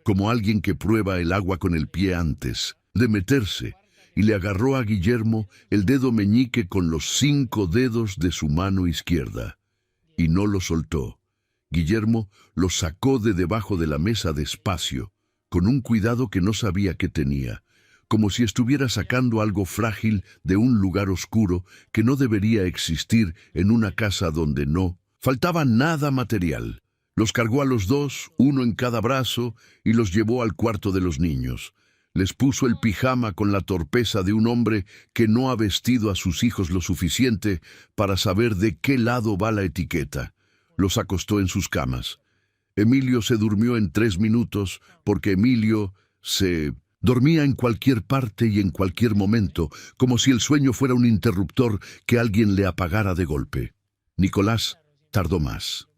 como alguien que prueba el agua con el pie antes de meterse, y le agarró a Guillermo el dedo meñique con los 5 dedos de su mano izquierda, y no lo soltó. Guillermo lo sacó de debajo de la mesa despacio, con un cuidado que no sabía que tenía, como si estuviera sacando algo frágil de un lugar oscuro que no debería existir en una casa donde no faltaba nada material. Los cargó a los 2, uno en cada brazo, y los llevó al cuarto de los niños. Les puso el pijama con la torpeza de un hombre que no ha vestido a sus hijos lo suficiente para saber de qué lado va la etiqueta. Los acostó en sus camas. Emilio se durmió en 3 minutos porque Emilio se dormía en cualquier parte y en cualquier momento, como si el sueño fuera un interruptor que alguien le apagara de golpe. Nicolás tardó más.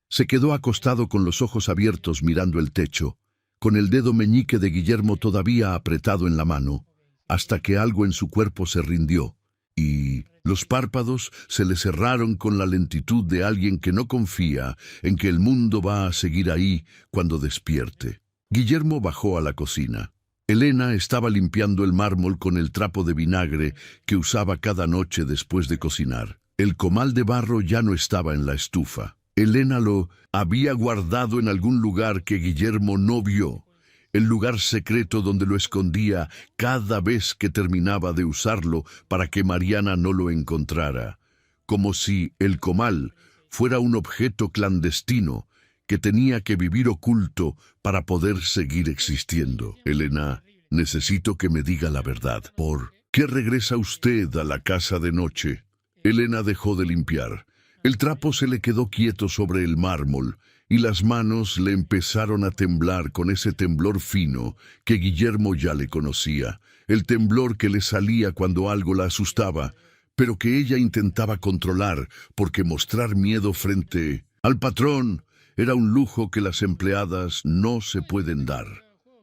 Se quedó acostado con los ojos abiertos mirando el techo, con el dedo meñique de Guillermo todavía apretado en la mano, hasta que algo en su cuerpo se rindió, y los párpados se le cerraron con la lentitud de alguien que no confía en que el mundo va a seguir ahí cuando despierte. Guillermo bajó a la cocina. Elena estaba limpiando el mármol con el trapo de vinagre que usaba cada noche después de cocinar. El comal de barro ya no estaba en la estufa. Elena lo había guardado en algún lugar que Guillermo no vio, el lugar secreto donde lo escondía cada vez que terminaba de usarlo para que Mariana no lo encontrara, como si el comal fuera un objeto clandestino que tenía que vivir oculto para poder seguir existiendo. Elena, necesito que me diga la verdad. ¿Por qué regresa usted a la casa de noche? Elena dejó de limpiar. El trapo se le quedó quieto sobre el mármol y las manos le empezaron a temblar con ese temblor fino que Guillermo ya le conocía, el temblor que le salía cuando algo la asustaba, pero que ella intentaba controlar porque mostrar miedo frente al patrón era un lujo que las empleadas no se pueden dar.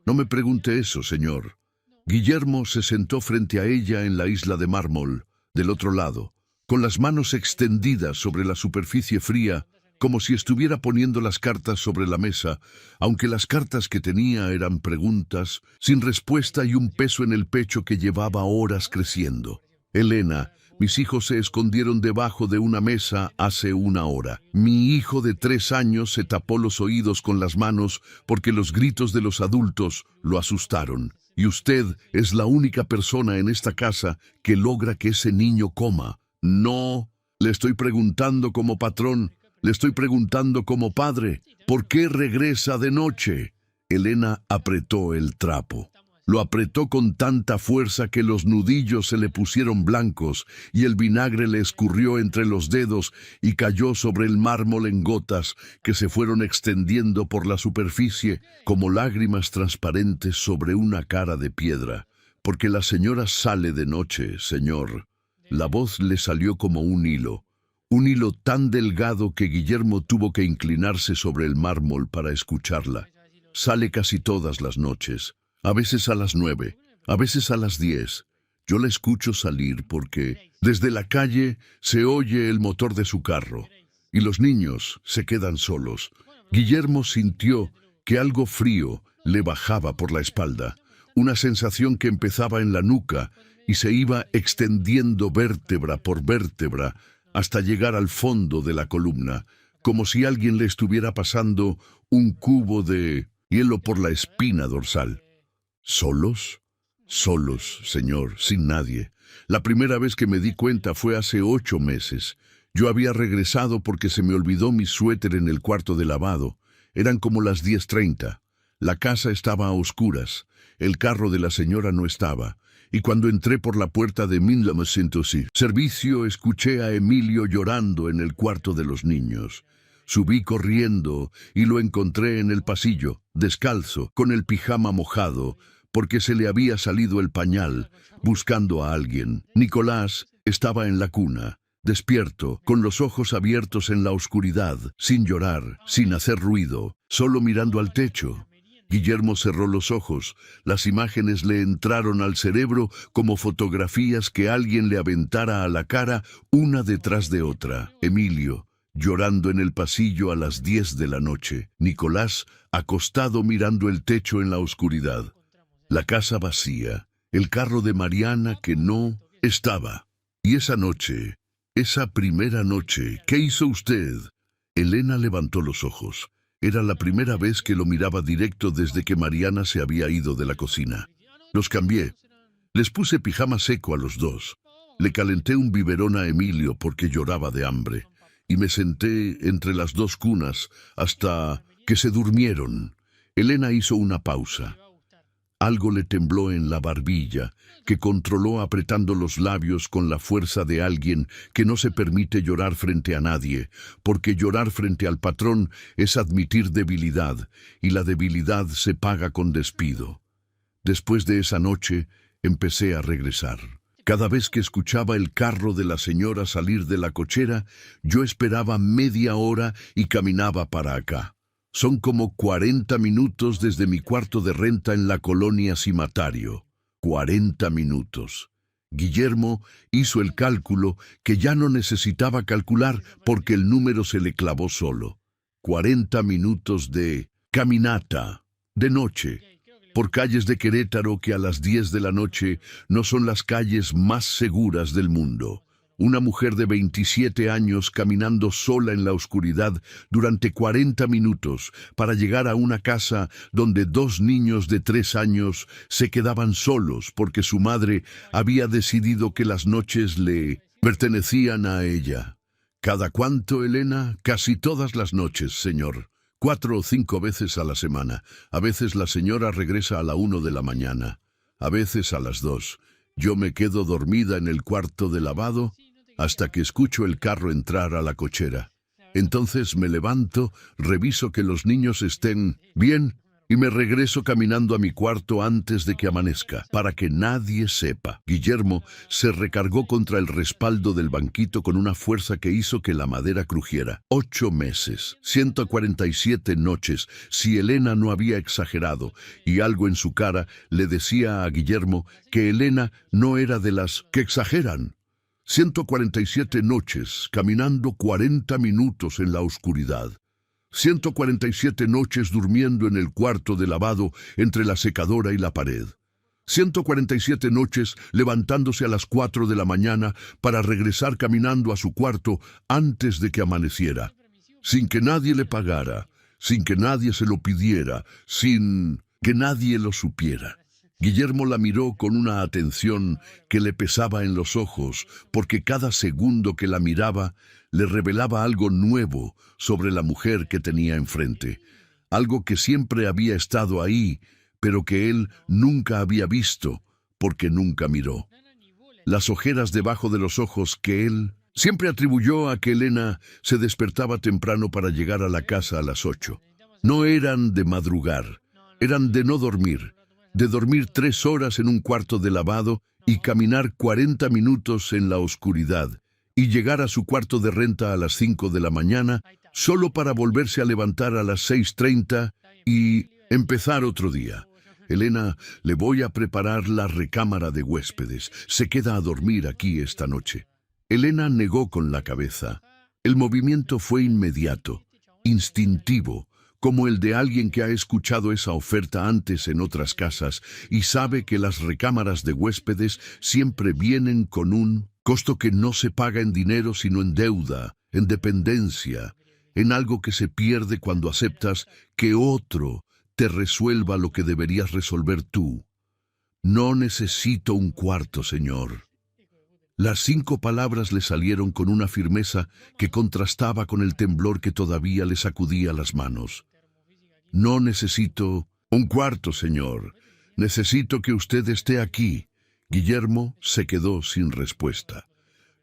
No me pregunte eso, señor. Guillermo se sentó frente a ella en la isla de mármol, del otro lado, con las manos extendidas sobre la superficie fría, como si estuviera poniendo las cartas sobre la mesa, aunque las cartas que tenía eran preguntas, sin respuesta y un peso en el pecho que llevaba horas creciendo. Elena, mis hijos se escondieron debajo de una mesa hace 1 hora. Mi hijo de 3 años se tapó los oídos con las manos porque los gritos de los adultos lo asustaron. Y usted es la única persona en esta casa que logra que ese niño coma. No, le estoy preguntando como patrón, le estoy preguntando como padre, ¿por qué regresa de noche? Elena apretó el trapo. Lo apretó con tanta fuerza que los nudillos se le pusieron blancos y el vinagre le escurrió entre los dedos y cayó sobre el mármol en gotas que se fueron extendiendo por la superficie como lágrimas transparentes sobre una cara de piedra. Porque la señora sale de noche, señor. La voz le salió como un hilo tan delgado que Guillermo tuvo que inclinarse sobre el mármol para escucharla. Sale casi todas las noches, a veces a las 9, a veces a las 10. Yo la escucho salir porque desde la calle se oye el motor de su carro y los niños se quedan solos. Guillermo sintió que algo frío le bajaba por la espalda, una sensación que empezaba en la nuca y se iba extendiendo vértebra por vértebra hasta llegar al fondo de la columna, como si alguien le estuviera pasando un cubo de hielo por la espina dorsal. ¿Solos? Solos, señor, sin nadie. La primera vez que me di cuenta fue hace 8 meses. Yo había regresado porque se me olvidó mi suéter en el cuarto de lavado. Eran como las 10:30. La casa estaba a oscuras. El carro de la señora no estaba. Y cuando entré por la puerta de 1900 servicio, escuché a Emilio llorando en el cuarto de los niños. Subí corriendo y lo encontré en el pasillo, descalzo, con el pijama mojado, porque se le había salido el pañal, buscando a alguien. Nicolás estaba en la cuna, despierto, con los ojos abiertos en la oscuridad, sin llorar, sin hacer ruido, solo mirando al techo. Guillermo cerró los ojos. Las imágenes le entraron al cerebro como fotografías que alguien le aventara a la cara una detrás de otra. Emilio, llorando en el pasillo a las 10 de la noche. Nicolás, acostado mirando el techo en la oscuridad. La casa vacía. El carro de Mariana que no estaba. Y esa noche, esa primera noche, ¿qué hizo usted? Elena levantó los ojos. Era la primera vez que lo miraba directo desde que Mariana se había ido de la cocina. Los cambié. Les puse pijama seco a los dos. Le calenté un biberón a Emilio porque lloraba de hambre. Y me senté entre las 2 cunas hasta que se durmieron. Elena hizo una pausa. Algo le tembló en la barbilla, que controló apretando los labios con la fuerza de alguien que no se permite llorar frente a nadie, porque llorar frente al patrón es admitir debilidad, y la debilidad se paga con despido. Después de esa noche, empecé a regresar. Cada vez que escuchaba el carro de la señora salir de la cochera, yo esperaba media hora y caminaba para acá. Son como 40 minutos desde mi cuarto de renta en la colonia Cimatario. 40 minutos. Guillermo hizo el cálculo que ya no necesitaba calcular porque el número se le clavó solo. 40 minutos de caminata, de noche, por calles de Querétaro que a las 10 de la noche no son las calles más seguras del mundo. Una mujer de 27 años caminando sola en la oscuridad durante 40 minutos para llegar a una casa donde 2 niños de 3 años se quedaban solos porque su madre había decidido que las noches le pertenecían a ella. ¿Cada cuánto, Elena? Casi todas las noches, señor. 4 o 5 veces a la semana. A veces la señora regresa a la 1 de la mañana. A veces a las 2. Yo me quedo dormida en el cuarto de lavado hasta que escucho el carro entrar a la cochera. Entonces me levanto, reviso que los niños estén bien y me regreso caminando a mi cuarto antes de que amanezca, para que nadie sepa. Guillermo se recargó contra el respaldo del banquito con una fuerza que hizo que la madera crujiera. 8 meses, 147 noches, si Elena no había exagerado, y algo en su cara le decía a Guillermo que Elena no era de las que exageran. 147 noches, caminando 40 minutos en la oscuridad. 147 noches durmiendo en el cuarto de lavado entre la secadora y la pared. 147 noches levantándose a las 4 de la mañana para regresar caminando a su cuarto antes de que amaneciera. Sin que nadie le pagara, sin que nadie se lo pidiera, sin que nadie lo supiera. Guillermo la miró con una atención que le pesaba en los ojos, porque cada segundo que la miraba le revelaba algo nuevo sobre la mujer que tenía enfrente, algo que siempre había estado ahí, pero que él nunca había visto, porque nunca miró. Las ojeras debajo de los ojos que él siempre atribuyó a que Elena se despertaba temprano para llegar a la casa a las 8. No eran de madrugar, eran de no dormir. De dormir 3 horas en un cuarto de lavado y caminar 40 minutos en la oscuridad y llegar a su cuarto de renta a las 5 de la mañana solo para volverse a levantar a las 6:30 y empezar otro día. Elena, le voy a preparar la recámara de huéspedes. Se queda a dormir aquí esta noche. Elena negó con la cabeza. El movimiento fue inmediato, instintivo, como el de alguien que ha escuchado esa oferta antes en otras casas y sabe que las recámaras de huéspedes siempre vienen con un costo que no se paga en dinero sino en deuda, en dependencia, en algo que se pierde cuando aceptas que otro te resuelva lo que deberías resolver tú. No necesito un cuarto, señor. Las 5 palabras le salieron con una firmeza que contrastaba con el temblor que todavía le sacudía las manos. No necesito un cuarto, señor. Necesito que usted esté aquí. Guillermo se quedó sin respuesta.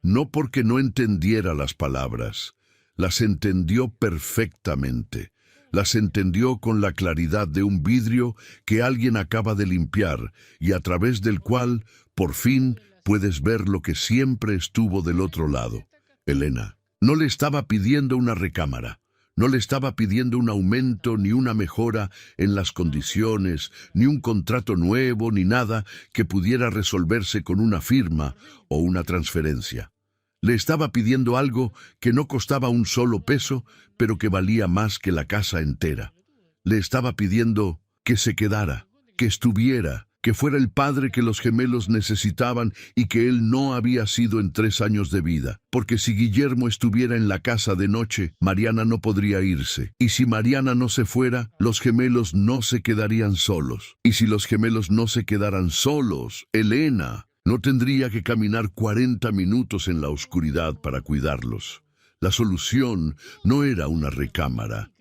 No porque no entendiera las palabras. Las entendió perfectamente. Las entendió con la claridad de un vidrio que alguien acaba de limpiar y a través del cual, por fin, puedes ver lo que siempre estuvo del otro lado. Elena no le estaba pidiendo una recámara. No le estaba pidiendo un aumento ni una mejora en las condiciones, ni un contrato nuevo, ni nada que pudiera resolverse con una firma o una transferencia. Le estaba pidiendo algo que no costaba un solo peso, pero que valía más que la casa entera. Le estaba pidiendo que se quedara, que estuviera, que fuera el padre que los gemelos necesitaban y que él no había sido en 3 años de vida. Porque si Guillermo estuviera en la casa de noche, Mariana no podría irse. Y si Mariana no se fuera, los gemelos no se quedarían solos. Y si los gemelos no se quedaran solos, Elena no tendría que caminar 40 minutos en la oscuridad para cuidarlos. La solución no era una recámara.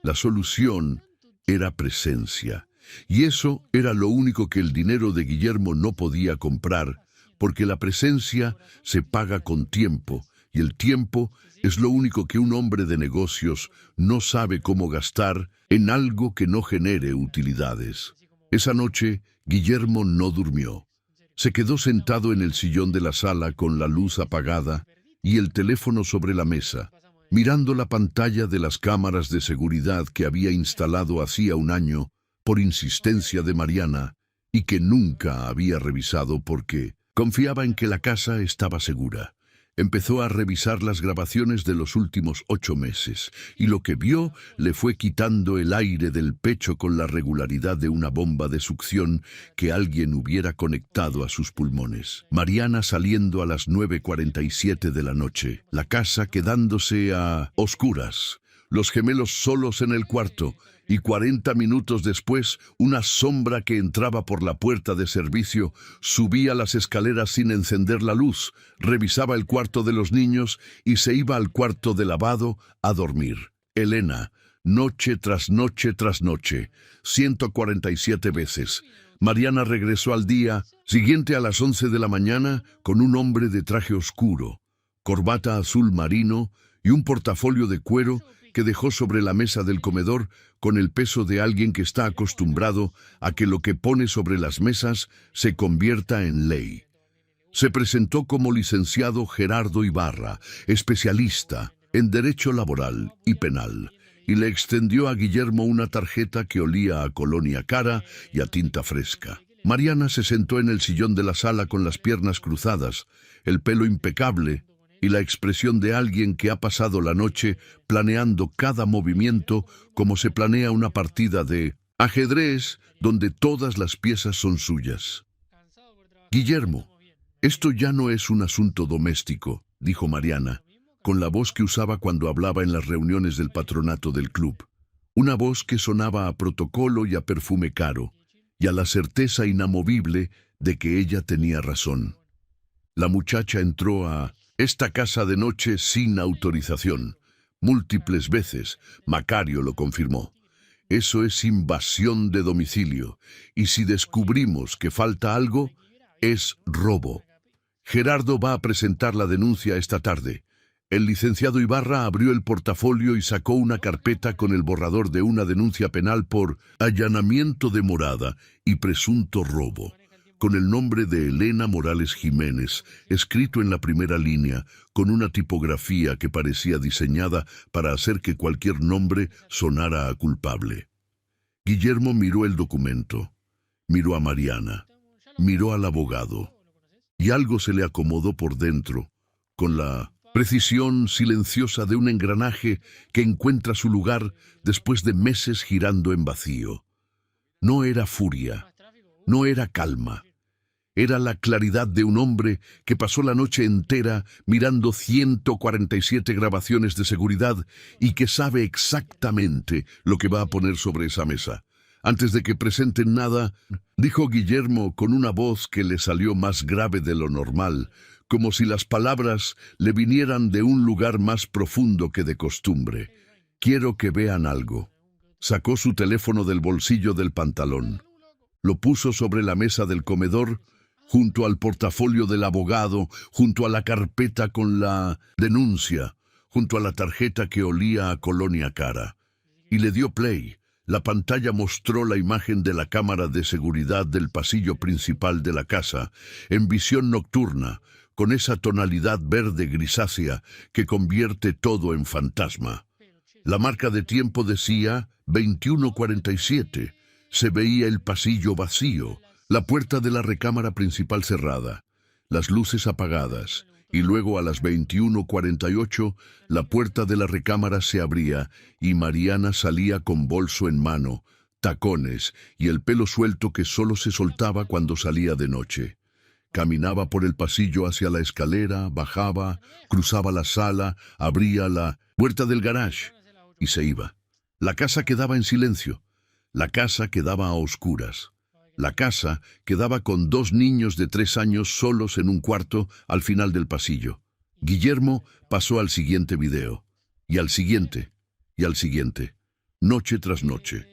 La solución era presencia. Y eso era lo único que el dinero de Guillermo no podía comprar, porque la presencia se paga con tiempo, y el tiempo es lo único que un hombre de negocios no sabe cómo gastar en algo que no genere utilidades. Esa noche, Guillermo no durmió. Se quedó sentado en el sillón de la sala con la luz apagada y el teléfono sobre la mesa, mirando la pantalla de las cámaras de seguridad que había instalado hacía un año por insistencia de Mariana y que nunca había revisado porque confiaba en que la casa estaba segura. Empezó a revisar las grabaciones de los últimos 8 meses, y lo que vio le fue quitando el aire del pecho con la regularidad de una bomba de succión que alguien hubiera conectado a sus pulmones. Mariana saliendo a las 9:47 de la noche, la casa quedándose a oscuras, los gemelos solos en el cuarto, y 40 minutos después, una sombra que entraba por la puerta de servicio subía las escaleras sin encender la luz, revisaba el cuarto de los niños y se iba al cuarto de lavado a dormir. Elena, noche tras noche tras noche, 147 veces. Mariana regresó al día siguiente a las 11 de la mañana con un hombre de traje oscuro, corbata azul marino y un portafolio de cuero que dejó sobre la mesa del comedor con el peso de alguien que está acostumbrado a que lo que pone sobre las mesas se convierta en ley. Se presentó como licenciado Gerardo Ibarra, especialista en Derecho Laboral y Penal, y le extendió a Guillermo una tarjeta que olía a colonia cara y a tinta fresca. Mariana se sentó en el sillón de la sala con las piernas cruzadas, el pelo impecable, y la expresión de alguien que ha pasado la noche planeando cada movimiento como se planea una partida de ajedrez donde todas las piezas son suyas. Guillermo, esto ya no es un asunto doméstico, dijo Mariana, con la voz que usaba cuando hablaba en las reuniones del patronato del club. Una voz que sonaba a protocolo y a perfume caro, y a la certeza inamovible de que ella tenía razón. La muchacha entró a esta casa de noche sin autorización. Múltiples veces, Macario lo confirmó. Eso es invasión de domicilio, y si descubrimos que falta algo, es robo. Gerardo va a presentar la denuncia esta tarde. El licenciado Ibarra abrió el portafolio y sacó una carpeta con el borrador de una denuncia penal por allanamiento de morada y presunto robo, con el nombre de Elena Morales Jiménez, escrito en la primera línea, con una tipografía que parecía diseñada para hacer que cualquier nombre sonara a culpable. Guillermo miró el documento, miró a Mariana, miró al abogado, y algo se le acomodó por dentro, con la precisión silenciosa de un engranaje que encuentra su lugar después de meses girando en vacío. No era furia, no era calma. Era la claridad de un hombre que pasó la noche entera mirando 147 grabaciones de seguridad y que sabe exactamente lo que va a poner sobre esa mesa. Antes de que presenten nada, dijo Guillermo con una voz que le salió más grave de lo normal, como si las palabras le vinieran de un lugar más profundo que de costumbre. Quiero que vean algo. Sacó su teléfono del bolsillo del pantalón. Lo puso sobre la mesa del comedor, junto al portafolio del abogado, junto a la carpeta con la denuncia, junto a la tarjeta que olía a colonia cara. Y le dio play. La pantalla mostró la imagen de la cámara de seguridad del pasillo principal de la casa, en visión nocturna, con esa tonalidad verde grisácea que convierte todo en fantasma. La marca de tiempo decía 21:47. Se veía el pasillo vacío, la puerta de la recámara principal cerrada, las luces apagadas, y luego a las 21:48 la puerta de la recámara se abría y Mariana salía con bolso en mano, tacones y el pelo suelto que solo se soltaba cuando salía de noche. Caminaba por el pasillo hacia la escalera, bajaba, cruzaba la sala, abría la puerta del garage y se iba. La casa quedaba en silencio, la casa quedaba a oscuras. La casa quedaba con 2 niños de 3 años solos en un cuarto al final del pasillo. Guillermo pasó al siguiente video, y al siguiente, y al siguiente, noche tras noche.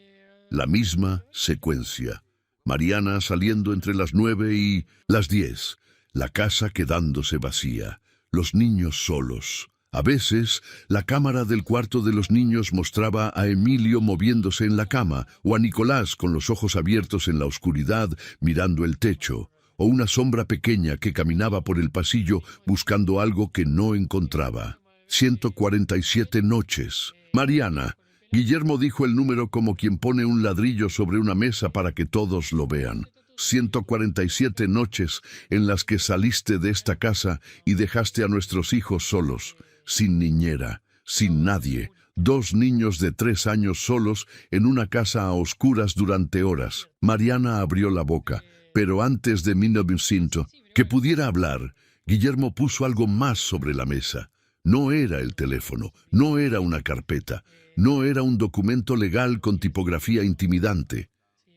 La misma secuencia. Mariana saliendo entre las 9 y las 10. La casa quedándose vacía. Los niños solos. A veces, la cámara del cuarto de los niños mostraba a Emilio moviéndose en la cama, o a Nicolás con los ojos abiertos en la oscuridad mirando el techo, o una sombra pequeña que caminaba por el pasillo buscando algo que no encontraba. 147 noches. Mariana. Guillermo dijo el número como quien pone un ladrillo sobre una mesa para que todos lo vean. 147 noches en las que saliste de esta casa y dejaste a nuestros hijos solos, sin niñera, sin nadie, 2 niños de 3 años solos en una casa a oscuras durante horas. Mariana abrió la boca, pero antes de 1900 que pudiera hablar, Guillermo puso algo más sobre la mesa. No era el teléfono, no era una carpeta, no era un documento legal con tipografía intimidante.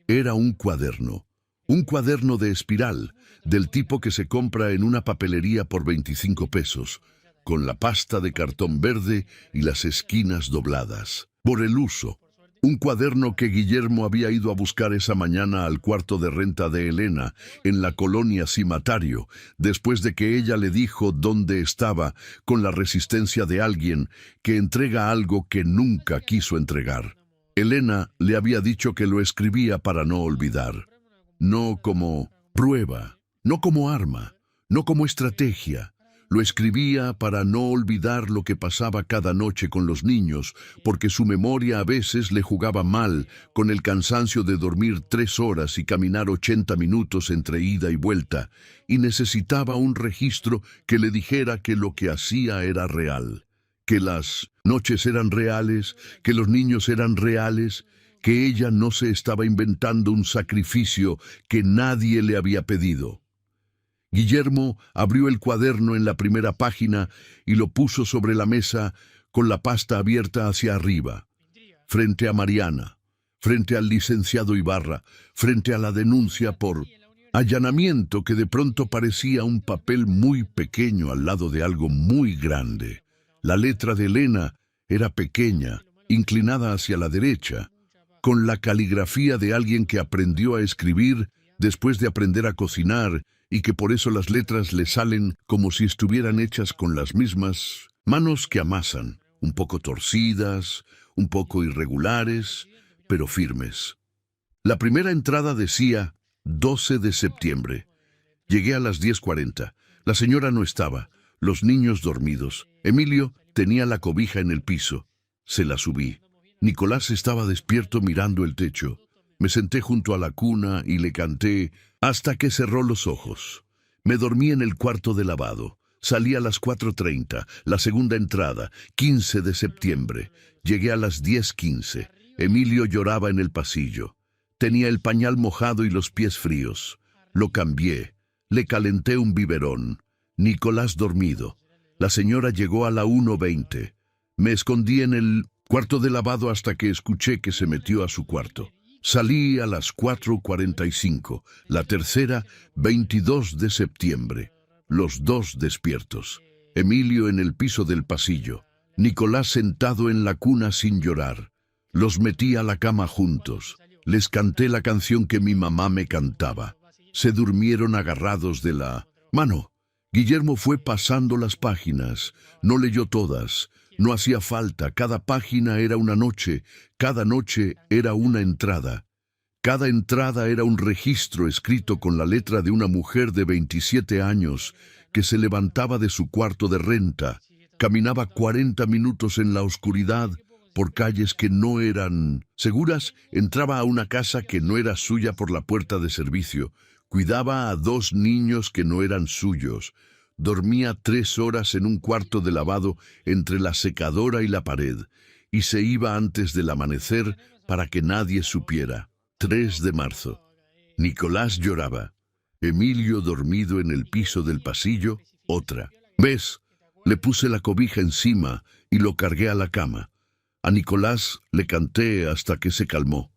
Era un cuaderno de espiral, del tipo que se compra en una papelería por 25 pesos, con la pasta de cartón verde y las esquinas dobladas. Por el uso. Un cuaderno que Guillermo había ido a buscar esa mañana al cuarto de renta de Elena, en la colonia Cimatario, después de que ella le dijo dónde estaba, con la resistencia de alguien que entrega algo que nunca quiso entregar. Elena le había dicho que lo escribía para no olvidar. No como prueba, no como arma, no como estrategia. Lo escribía para no olvidar lo que pasaba cada noche con los niños, porque su memoria a veces le jugaba mal, con el cansancio de dormir 3 horas y caminar 80 minutos entre ida y vuelta, y necesitaba un registro que le dijera que lo que hacía era real, que las noches eran reales, que los niños eran reales, que ella no se estaba inventando un sacrificio que nadie le había pedido. Guillermo abrió el cuaderno en la primera página y lo puso sobre la mesa con la pasta abierta hacia arriba, frente a Mariana, frente al licenciado Ibarra, frente a la denuncia por allanamiento que de pronto parecía un papel muy pequeño al lado de algo muy grande. La letra de Elena era pequeña, inclinada hacia la derecha, con la caligrafía de alguien que aprendió a escribir después de aprender a cocinar y que por eso las letras le salen como si estuvieran hechas con las mismas manos que amasan, un poco torcidas, un poco irregulares, pero firmes. La primera entrada decía 12 de septiembre. Llegué a las 10:40. La señora no estaba, los niños dormidos. Emilio tenía la cobija en el piso. Se la subí. Nicolás estaba despierto mirando el techo. Me senté junto a la cuna y le canté hasta que cerró los ojos. Me dormí en el cuarto de lavado. Salí a las 4:30, la segunda entrada, 15 de septiembre. Llegué a las 10:15. Emilio lloraba en el pasillo. Tenía el pañal mojado y los pies fríos. Lo cambié. Le calenté un biberón. Nicolás dormido. La señora llegó a la 1:20. Me escondí en el cuarto de lavado hasta que escuché que se metió a su cuarto. Salí a las 4:45, la tercera, 22 de septiembre. Los dos despiertos. Emilio en el piso del pasillo. Nicolás sentado en la cuna sin llorar. Los metí a la cama juntos. Les canté la canción que mi mamá me cantaba. Se durmieron agarrados de la mano. Guillermo fue pasando las páginas. No leyó todas. No hacía falta, cada página era una noche, cada noche era una entrada. Cada entrada era un registro escrito con la letra de una mujer de 27 años que se levantaba de su cuarto de renta, caminaba 40 minutos en la oscuridad por calles que no eran seguras, entraba a una casa que no era suya por la puerta de servicio, cuidaba a 2 niños que no eran suyos, dormía 3 horas en un cuarto de lavado entre la secadora y la pared, y se iba antes del amanecer para que nadie supiera. 3 de marzo. Nicolás lloraba. Emilio dormido en el piso del pasillo, otra. ¿Ves? Le puse la cobija encima y lo cargué a la cama. A Nicolás le canté hasta que se calmó.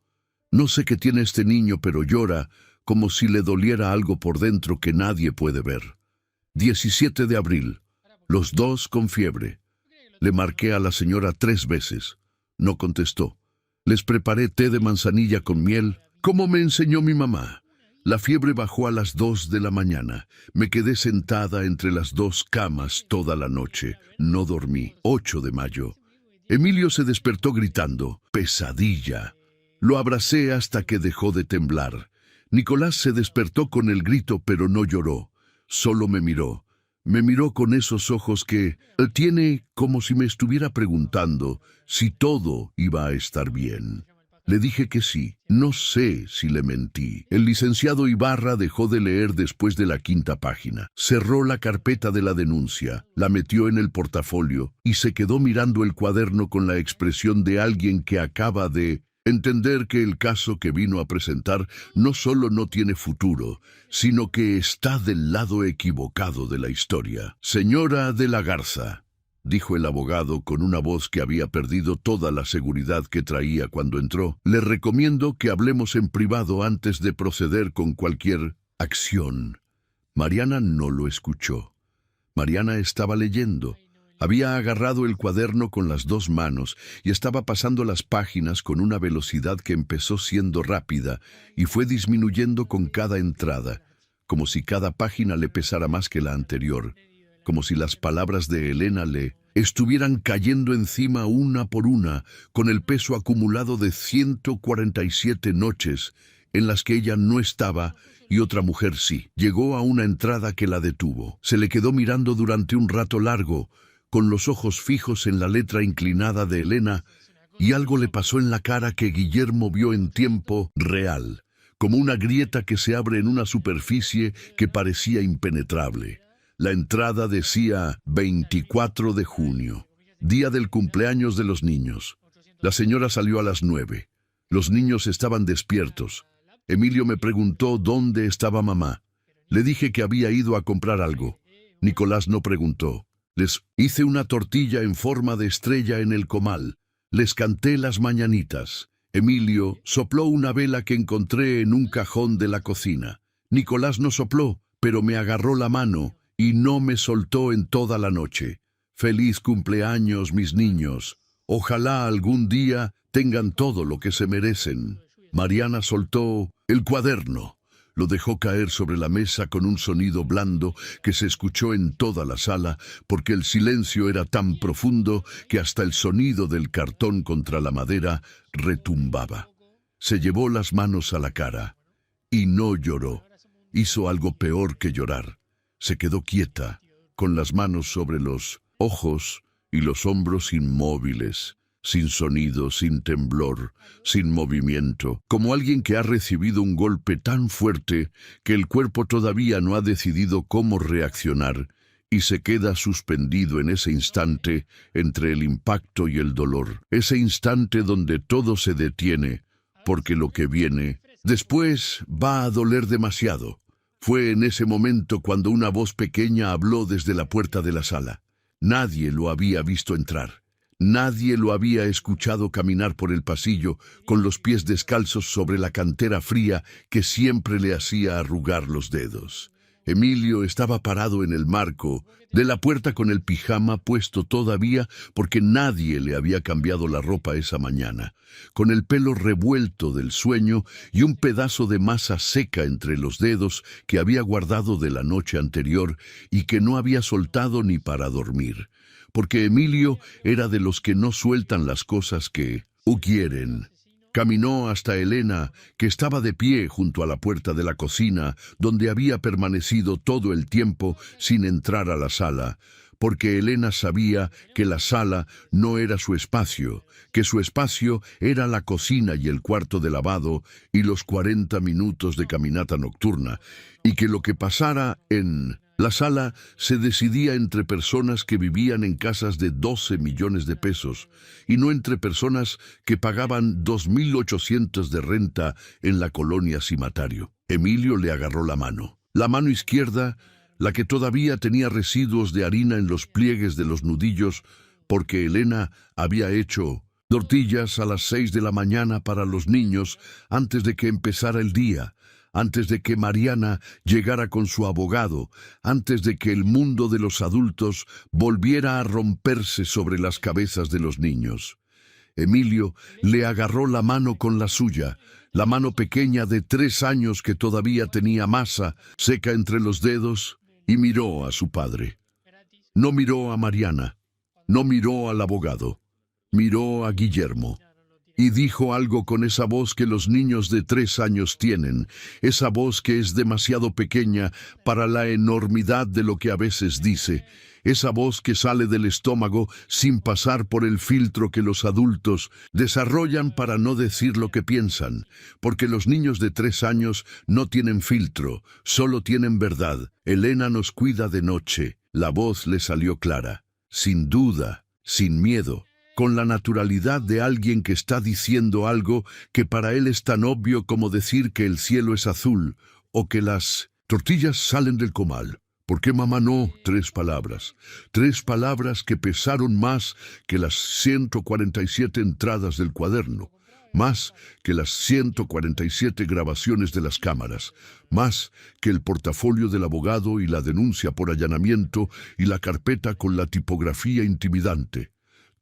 No sé qué tiene este niño, pero llora como si le doliera algo por dentro que nadie puede ver. 17 de abril. Los dos con fiebre. Le marqué a la señora 3 veces. No contestó. Les preparé té de manzanilla con miel, como me enseñó mi mamá. La fiebre bajó a las 2 de la mañana. Me quedé sentada entre las dos camas toda la noche. No dormí. 8 de mayo. Emilio se despertó gritando, «¡Pesadilla!». Lo abracé hasta que dejó de temblar. Nicolás se despertó con el grito, pero no lloró. Solo me miró. Me miró con esos ojos que tiene como si me estuviera preguntando si todo iba a estar bien. Le dije que sí. No sé si le mentí. El licenciado Ibarra dejó de leer después de la 5ª página. Cerró la carpeta de la denuncia, la metió en el portafolio y se quedó mirando el cuaderno con la expresión de alguien que acaba de entender que el caso que vino a presentar no solo no tiene futuro, sino que está del lado equivocado de la historia. «Señora de la Garza», dijo el abogado con una voz que había perdido toda la seguridad que traía cuando entró, «le recomiendo que hablemos en privado antes de proceder con cualquier acción». Mariana no lo escuchó. Mariana estaba leyendo. Había agarrado el cuaderno con las 2 manos y estaba pasando las páginas con una velocidad que empezó siendo rápida y fue disminuyendo con cada entrada, como si cada página le pesara más que la anterior, como si las palabras de Elena le estuvieran cayendo encima una por una, con el peso acumulado de 147 noches en las que ella no estaba y otra mujer sí. Llegó a una entrada que la detuvo. Se le quedó mirando durante un rato largo, con los ojos fijos en la letra inclinada de Elena, y algo le pasó en la cara que Guillermo vio en tiempo real, como una grieta que se abre en una superficie que parecía impenetrable. La entrada decía 24 de junio, día del cumpleaños de los niños. La señora salió a las 9. Los niños estaban despiertos. Emilio me preguntó dónde estaba mamá. Le dije que había ido a comprar algo. Nicolás no preguntó. Les hice una tortilla en forma de estrella en el comal. Les canté las mañanitas. Emilio sopló una vela que encontré en un cajón de la cocina. Nicolás no sopló, pero me agarró la mano y no me soltó en toda la noche. «Feliz cumpleaños, mis niños. Ojalá algún día tengan todo lo que se merecen». Mariana soltó el cuaderno. Lo dejó caer sobre la mesa con un sonido blando que se escuchó en toda la sala, porque el silencio era tan profundo que hasta el sonido del cartón contra la madera retumbaba. Se llevó las manos a la cara y no lloró. Hizo algo peor que llorar. Se quedó quieta, con las manos sobre los ojos y los hombros inmóviles, sin sonido, sin temblor, sin movimiento, como alguien que ha recibido un golpe tan fuerte que el cuerpo todavía no ha decidido cómo reaccionar y se queda suspendido en ese instante entre el impacto y el dolor. Ese instante donde todo se detiene, porque lo que viene después va a doler demasiado. Fue en ese momento cuando una voz pequeña habló desde la puerta de la sala. Nadie lo había visto entrar. Nadie lo había escuchado caminar por el pasillo con los pies descalzos sobre la cantera fría que siempre le hacía arrugar los dedos. Emilio estaba parado en el marco de la puerta con el pijama puesto todavía porque nadie le había cambiado la ropa esa mañana, con el pelo revuelto del sueño y un pedazo de masa seca entre los dedos que había guardado de la noche anterior y que no había soltado ni para dormir, porque Emilio era de los que no sueltan las cosas que quieren. Caminó hasta Elena, que estaba de pie junto a la puerta de la cocina, donde había permanecido todo el tiempo sin entrar a la sala, porque Elena sabía que la sala no era su espacio, que su espacio era la cocina y el cuarto de lavado y los 40 minutos de caminata nocturna, y que lo que pasara en la sala se decidía entre personas que vivían en casas de 12 millones de pesos y no entre personas que pagaban 2.800 de renta en la colonia Cimatario. Emilio le agarró la mano izquierda, la que todavía tenía residuos de harina en los pliegues de los nudillos, porque Elena había hecho tortillas a las 6 de la mañana para los niños antes de que empezara el día, antes de que Mariana llegara con su abogado, antes de que el mundo de los adultos volviera a romperse sobre las cabezas de los niños. Emilio le agarró la mano con la suya, la mano pequeña de 3 años que todavía tenía masa seca entre los dedos, y miró a su padre. No miró a Mariana, no miró al abogado, miró a Guillermo. Y dijo algo con esa voz que los niños de 3 años tienen, esa voz que es demasiado pequeña para la enormidad de lo que a veces dice, esa voz que sale del estómago sin pasar por el filtro que los adultos desarrollan para no decir lo que piensan, porque los niños de 3 años no tienen filtro, solo tienen verdad. Elena nos cuida de noche. La voz le salió clara, sin duda, sin miedo, con la naturalidad de alguien que está diciendo algo que para él es tan obvio como decir que el cielo es azul o que las tortillas salen del comal. ¿Por qué mamá no? 3 palabras. 3 palabras que pesaron más que las 147 entradas del cuaderno, más que las 147 grabaciones de las cámaras, más que el portafolio del abogado y la denuncia por allanamiento y la carpeta con la tipografía intimidante.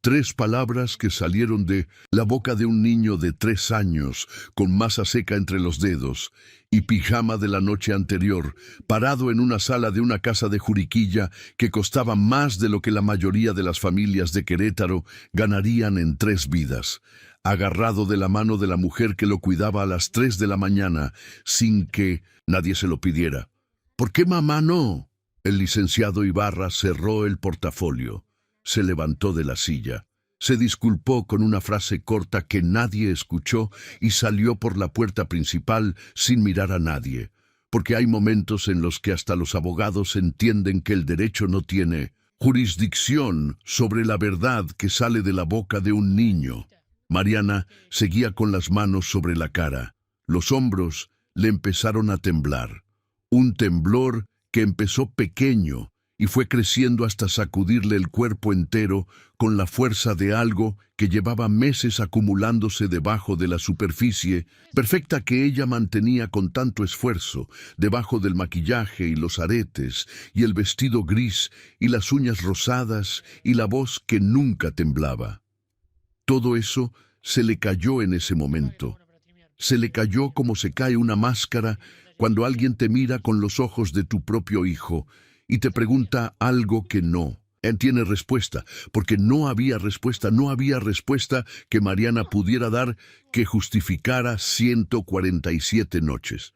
3 palabras que salieron de la boca de un niño de 3 años, con masa seca entre los dedos y pijama de la noche anterior, parado en una sala de una casa de Juriquilla que costaba más de lo que la mayoría de las familias de Querétaro ganarían en 3 vidas, agarrado de la mano de la mujer que lo cuidaba a las 3 de la mañana, sin que nadie se lo pidiera. ¿Por qué mamá no? El licenciado Ibarra cerró el portafolio. Se levantó de la silla, se disculpó con una frase corta que nadie escuchó y salió por la puerta principal sin mirar a nadie, porque hay momentos en los que hasta los abogados entienden que el derecho no tiene jurisdicción sobre la verdad que sale de la boca de un niño. Mariana seguía con las manos sobre la cara. Los hombros le empezaron a temblar. Un temblor que empezó pequeño y fue creciendo hasta sacudirle el cuerpo entero con la fuerza de algo que llevaba meses acumulándose debajo de la superficie perfecta que ella mantenía con tanto esfuerzo, debajo del maquillaje y los aretes, y el vestido gris, y las uñas rosadas, y la voz que nunca temblaba. Todo eso se le cayó en ese momento. Se le cayó como se cae una máscara cuando alguien te mira con los ojos de tu propio hijo y te pregunta algo que no tiene respuesta, porque no había respuesta que Mariana pudiera dar que justificara 147 noches.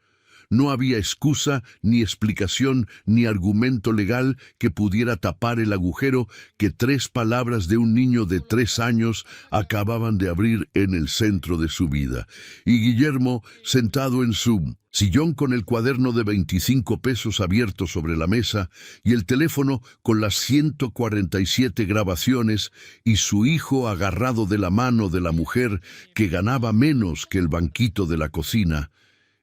No había excusa, ni explicación, ni argumento legal que pudiera tapar el agujero que 3 palabras de un niño de 3 años acababan de abrir en el centro de su vida. Y Guillermo, sentado en su sillón con el cuaderno de 25 pesos abierto sobre la mesa y el teléfono con las 147 grabaciones y su hijo agarrado de la mano de la mujer que ganaba menos que el banquito de la cocina,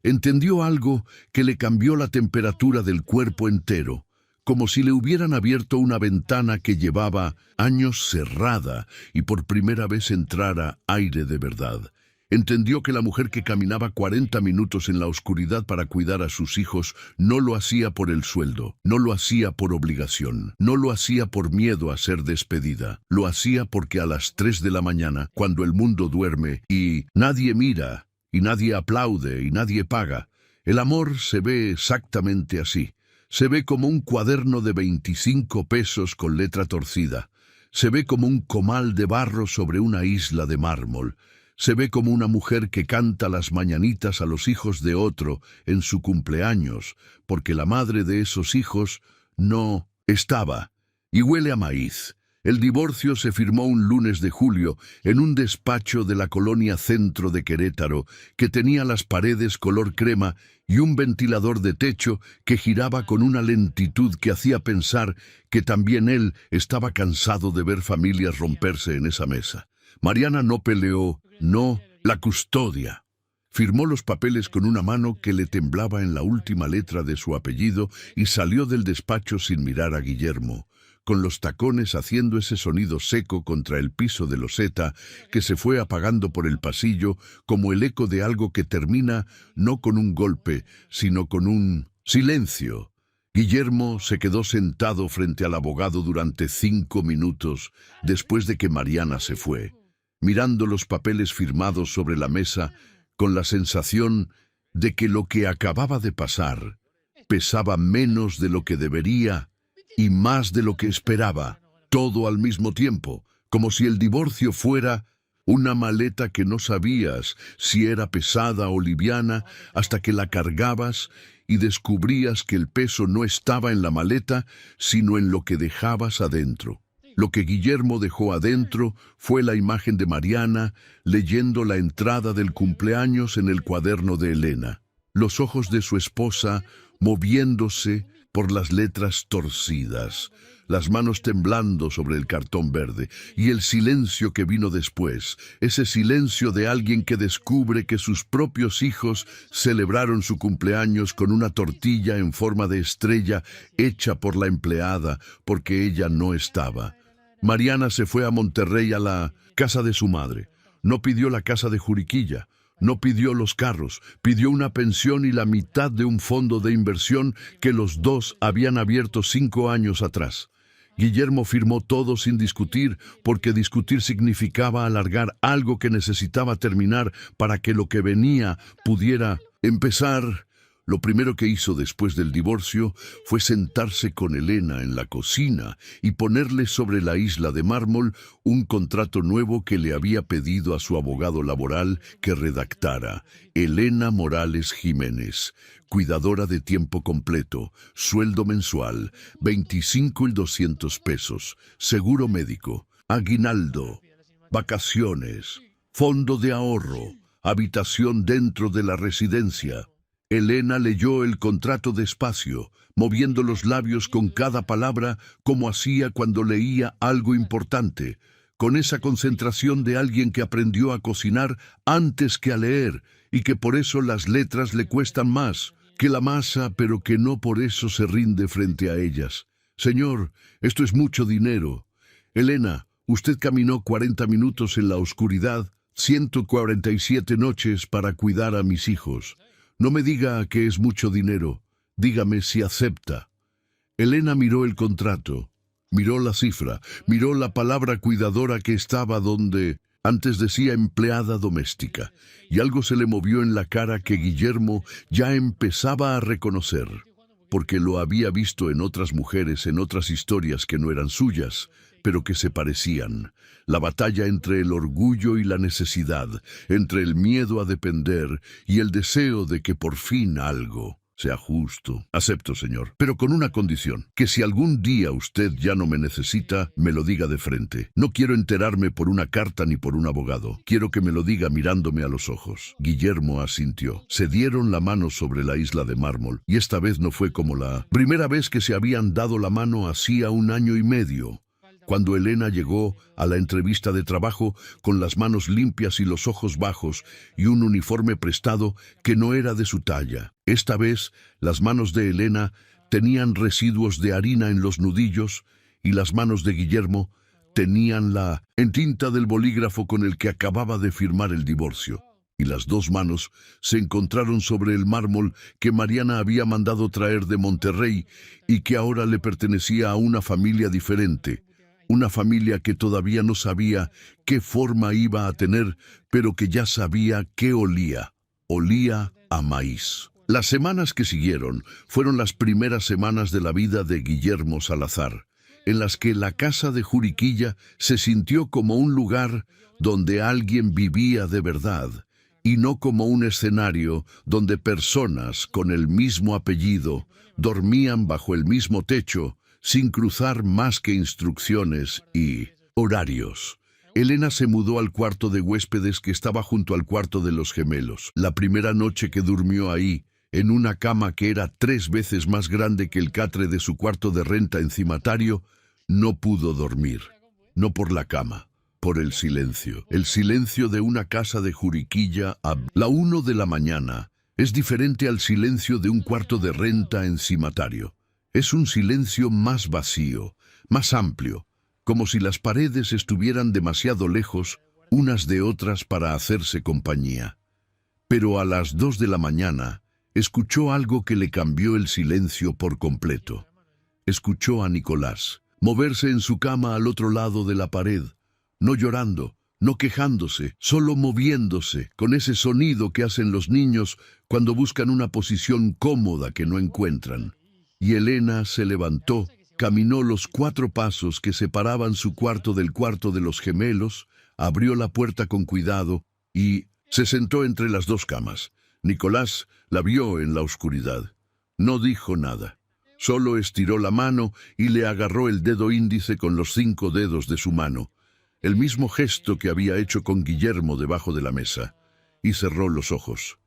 entendió algo que le cambió la temperatura del cuerpo entero, como si le hubieran abierto una ventana que llevaba años cerrada y por primera vez entrara aire de verdad. Entendió que la mujer que caminaba 40 minutos en la oscuridad para cuidar a sus hijos no lo hacía por el sueldo, no lo hacía por obligación, no lo hacía por miedo a ser despedida, lo hacía porque a las 3 de la mañana, cuando el mundo duerme y nadie mira, y nadie aplaude y nadie paga, el amor se ve exactamente así. Se ve como un cuaderno de 25 pesos con letra torcida. Se ve como un comal de barro sobre una isla de mármol. Se ve como una mujer que canta las mañanitas a los hijos de otro en su cumpleaños, porque la madre de esos hijos no estaba, y huele a maíz. El divorcio se firmó un lunes de julio en un despacho de la colonia Centro de Querétaro que tenía las paredes color crema y un ventilador de techo que giraba con una lentitud que hacía pensar que también él estaba cansado de ver familias romperse en esa mesa. Mariana no peleó, no, la custodia. Firmó los papeles con una mano que le temblaba en la última letra de su apellido y salió del despacho sin mirar a Guillermo, con los tacones haciendo ese sonido seco contra el piso de loseta que se fue apagando por el pasillo como el eco de algo que termina no con un golpe, sino con un silencio. Guillermo se quedó sentado frente al abogado durante 5 minutos después de que Mariana se fue. mirando los papeles firmados sobre la mesa con la sensación de que lo que acababa de pasar pesaba menos de lo que debería y más de lo que esperaba, todo al mismo tiempo, como si el divorcio fuera una maleta que no sabías si era pesada o liviana hasta que la cargabas y descubrías que el peso no estaba en la maleta, sino en lo que dejabas adentro. Lo que Guillermo dejó adentro fue la imagen de Mariana leyendo la entrada del cumpleaños en el cuaderno de Elena. Los ojos de su esposa moviéndose por las letras torcidas, las manos temblando sobre el cartón verde, y el silencio que vino después, ese silencio de alguien que descubre que sus propios hijos celebraron su cumpleaños con una tortilla en forma de estrella hecha por la empleada porque ella no estaba. Mariana se fue a Monterrey a la casa de su madre. No pidió la casa de Juriquilla, no pidió los carros, pidió una pensión y la mitad de un fondo de inversión que los dos habían abierto 5 años atrás. Guillermo firmó todo sin discutir, porque discutir significaba alargar algo que necesitaba terminar para que lo que venía pudiera empezar. Lo primero que hizo después del divorcio fue sentarse con Elena en la cocina y ponerle sobre la isla de mármol un contrato nuevo que le había pedido a su abogado laboral que redactara. Elena Morales Jiménez, cuidadora de tiempo completo, sueldo mensual, 25,200 pesos, seguro médico, aguinaldo, vacaciones, fondo de ahorro, habitación dentro de la residencia. Elena leyó el contrato despacio, moviendo los labios con cada palabra como hacía cuando leía algo importante, con esa concentración de alguien que aprendió a cocinar antes que a leer y que por eso las letras le cuestan más que la masa, pero que no por eso se rinde frente a ellas. Señor, esto es mucho dinero. Elena, usted caminó 40 minutos en la oscuridad, 147 noches para cuidar a mis hijos. No me diga que es mucho dinero, dígame si acepta. Elena miró el contrato, miró la cifra, miró la palabra cuidadora que estaba donde antes decía empleada doméstica, y algo se le movió en la cara que Guillermo ya empezaba a reconocer, porque lo había visto en otras mujeres, en otras historias que no eran suyas, pero que se parecían. La batalla entre el orgullo y la necesidad, entre el miedo a depender y el deseo de que por fin algo sea justo. Acepto, señor, pero con una condición, que si algún día usted ya no me necesita, me lo diga de frente. No quiero enterarme por una carta ni por un abogado. Quiero que me lo diga mirándome a los ojos. Guillermo asintió. Se dieron la mano sobre la isla de mármol, y esta vez no fue como la primera vez que se habían dado la mano hacía 1 año y medio. Cuando Elena llegó a la entrevista de trabajo con las manos limpias y los ojos bajos y un uniforme prestado que no era de su talla. Esta vez, las manos de Elena tenían residuos de harina en los nudillos y las manos de Guillermo tenían la entinta del bolígrafo con el que acababa de firmar el divorcio. Y las dos manos se encontraron sobre el mármol que Mariana había mandado traer de Monterrey y que ahora le pertenecía a una familia diferente. Una familia que todavía no sabía qué forma iba a tener, pero que ya sabía qué olía. Olía a maíz. Las semanas que siguieron fueron las primeras semanas de la vida de Guillermo Salazar, en las que la casa de Juriquilla se sintió como un lugar donde alguien vivía de verdad, y no como un escenario donde personas con el mismo apellido dormían bajo el mismo techo, sin cruzar más que instrucciones y horarios. Elena se mudó al cuarto de huéspedes que estaba junto al cuarto de los gemelos. La primera noche que durmió ahí, en una cama que era 3 veces más grande que el catre de su cuarto de renta encimatario, no pudo dormir. No por la cama, por el silencio. El silencio de una casa de Juriquilla a la 1 de la mañana es diferente al silencio de un cuarto de renta encimatario. Es un silencio más vacío, más amplio, como si las paredes estuvieran demasiado lejos unas de otras para hacerse compañía. Pero a las 2 de la mañana escuchó algo que le cambió el silencio por completo. Escuchó a Nicolás moverse en su cama al otro lado de la pared, no llorando, no quejándose, solo moviéndose, con ese sonido que hacen los niños cuando buscan una posición cómoda que no encuentran. Y Elena se levantó, caminó los 4 pasos que separaban su cuarto del cuarto de los gemelos, abrió la puerta con cuidado y se sentó entre las 2 camas. Nicolás la vio en la oscuridad. No dijo nada. Solo estiró la mano y le agarró el dedo índice con los 5 dedos de su mano, el mismo gesto que había hecho con Guillermo debajo de la mesa, y cerró los ojos.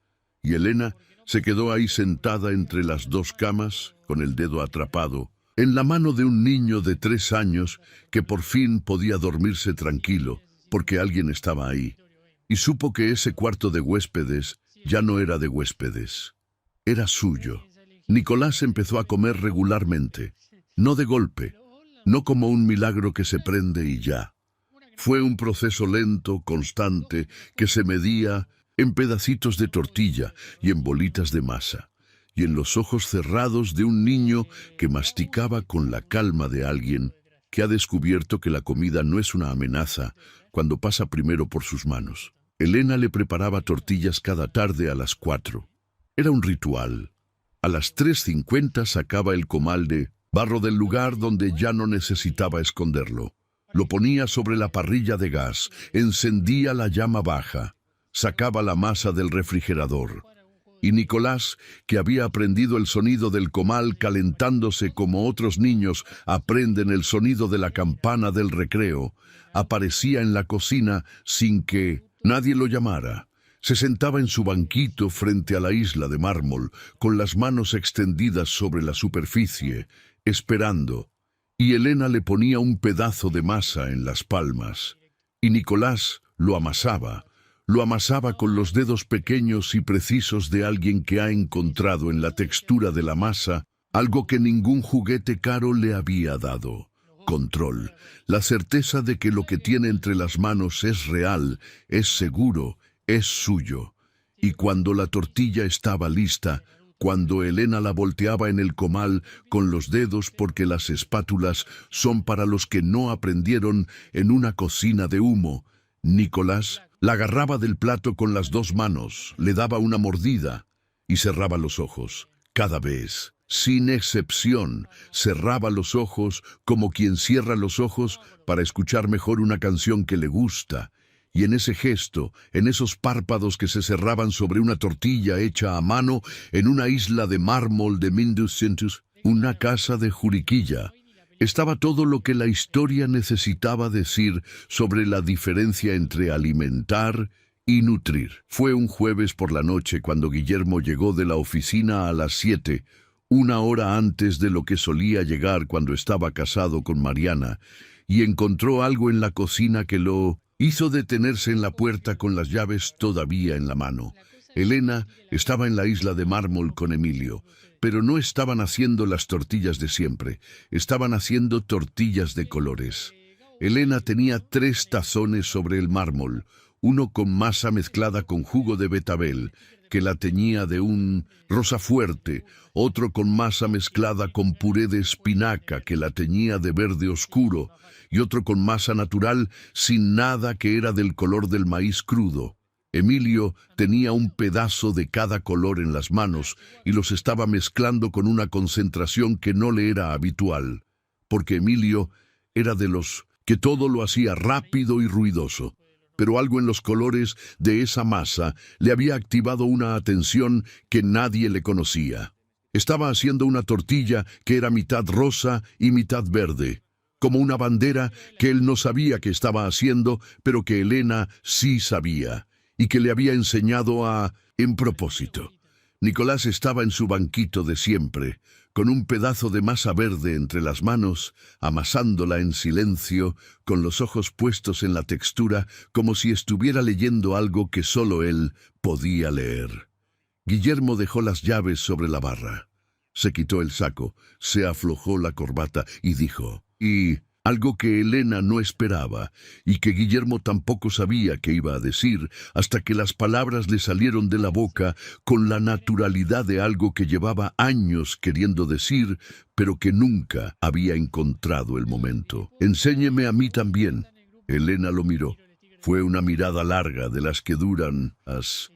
Y Elena se quedó ahí sentada entre las 2 camas, con el dedo atrapado, en la mano de un niño de 3 años que por fin podía dormirse tranquilo, porque alguien estaba ahí. Y supo que ese cuarto de huéspedes ya no era de huéspedes, era suyo. Nicolás empezó a comer regularmente, no de golpe, no como un milagro que se prende y ya. Fue un proceso lento, constante, que se medía en pedacitos de tortilla y en bolitas de masa, y en los ojos cerrados de un niño que masticaba con la calma de alguien que ha descubierto que la comida no es una amenaza cuando pasa primero por sus manos. Elena le preparaba tortillas cada tarde a las 4. Era un ritual. A las 3:50 sacaba el comal de barro del lugar donde ya no necesitaba esconderlo. Lo ponía sobre la parrilla de gas, encendía la llama baja, sacaba la masa del refrigerador. Y Nicolás, que había aprendido el sonido del comal calentándose como otros niños aprenden el sonido de la campana del recreo, aparecía en la cocina sin que nadie lo llamara. Se sentaba en su banquito frente a la isla de mármol, con las manos extendidas sobre la superficie, esperando, y Elena le ponía un pedazo de masa en las palmas, y Nicolás lo amasaba con los dedos pequeños y precisos de alguien que ha encontrado en la textura de la masa algo que ningún juguete caro le había dado: control, la certeza de que lo que tiene entre las manos es real, es seguro, es suyo. Y cuando la tortilla estaba lista, cuando Elena la volteaba en el comal con los dedos, porque las espátulas son para los que no aprendieron en una cocina de humo, Nicolás la agarraba del plato con las 2 manos, le daba una mordida y cerraba los ojos. Cada vez, sin excepción, cerraba los ojos como quien cierra los ojos para escuchar mejor una canción que le gusta. Y en ese gesto, en esos párpados que se cerraban sobre una tortilla hecha a mano en una isla de mármol de Minduscentus, una casa de Juriquilla, estaba todo lo que la historia necesitaba decir sobre la diferencia entre alimentar y nutrir. Fue un jueves por la noche cuando Guillermo llegó de la oficina a las 7, 1 hora antes de lo que solía llegar cuando estaba casado con Mariana, y encontró algo en la cocina que lo hizo detenerse en la puerta con las llaves todavía en la mano. Elena estaba en la isla de mármol con Emilio, pero no estaban haciendo las tortillas de siempre, estaban haciendo tortillas de colores. Elena tenía 3 tazones sobre el mármol, uno con masa mezclada con jugo de betabel, que la teñía de un rosa fuerte, otro con masa mezclada con puré de espinaca, que la teñía de verde oscuro, y otro con masa natural sin nada, que era del color del maíz crudo. Emilio tenía un pedazo de cada color en las manos y los estaba mezclando con una concentración que no le era habitual, porque Emilio era de los que todo lo hacía rápido y ruidoso. Pero algo en los colores de esa masa le había activado una atención que nadie le conocía. Estaba haciendo una tortilla que era mitad rosa y mitad verde, como una bandera que él no sabía que estaba haciendo, pero que Elena sí sabía, y que le había enseñado en propósito. Nicolás estaba en su banquito de siempre, con un pedazo de masa verde entre las manos, amasándola en silencio, con los ojos puestos en la textura, como si estuviera leyendo algo que solo él podía leer. Guillermo dejó las llaves sobre la barra. Se quitó el saco, se aflojó la corbata y dijo, algo que Elena no esperaba y que Guillermo tampoco sabía qué iba a decir, hasta que las palabras le salieron de la boca con la naturalidad de algo que llevaba años queriendo decir, pero que nunca había encontrado el momento. «Enséñeme a mí también». Elena lo miró. Fue una mirada larga, de las que duran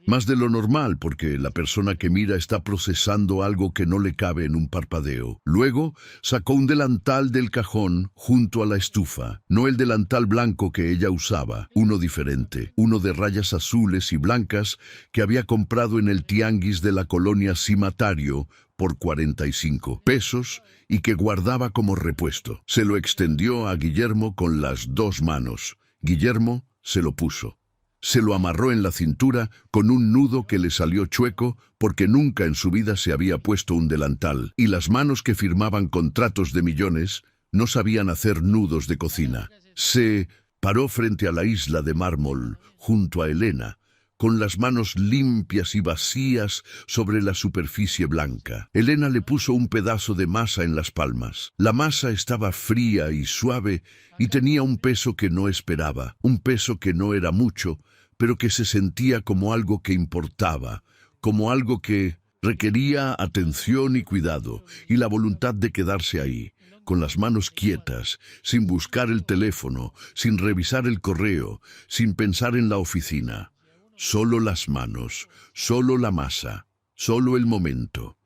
más de lo normal, porque la persona que mira está procesando algo que no le cabe en un parpadeo. Luego sacó un delantal del cajón junto a la estufa, no el delantal blanco que ella usaba, uno diferente, uno de rayas azules y blancas que había comprado en el tianguis de la colonia Cimatario por 45 pesos y que guardaba como repuesto. Se lo extendió a Guillermo con las dos manos. Guillermo se lo puso. Se lo amarró en la cintura con un nudo que le salió chueco porque nunca en su vida se había puesto un delantal, y las manos que firmaban contratos de millones no sabían hacer nudos de cocina. Se paró frente a la isla de mármol, junto a Elena, con las manos limpias y vacías sobre la superficie blanca. Elena le puso un pedazo de masa en las palmas. La masa estaba fría y suave y tenía un peso que no esperaba, un peso que no era mucho, pero que se sentía como algo que importaba, como algo que requería atención y cuidado, y la voluntad de quedarse ahí, con las manos quietas, sin buscar el teléfono, sin revisar el correo, sin pensar en la oficina. Solo las manos, solo la masa, solo el momento.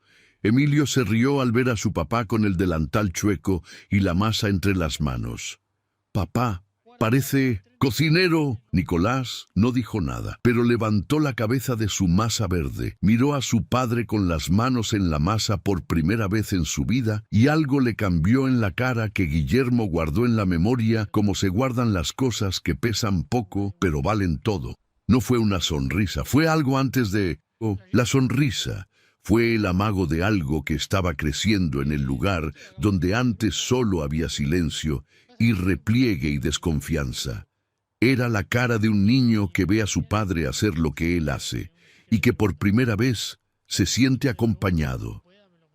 Emilio se rió al ver a su papá con el delantal chueco y la masa entre las manos. «Papá, parece cocinero». Nicolás no dijo nada, pero levantó la cabeza de su masa verde, miró a su padre con las manos en la masa por primera vez en su vida, y algo le cambió en la cara que Guillermo guardó en la memoria como se guardan las cosas que pesan poco pero valen todo. No fue una sonrisa, fue algo antes de... La sonrisa fue el amago de algo que estaba creciendo en el lugar donde antes solo había silencio y repliegue y desconfianza. Era la cara de un niño que ve a su padre hacer lo que él hace y que por primera vez se siente acompañado.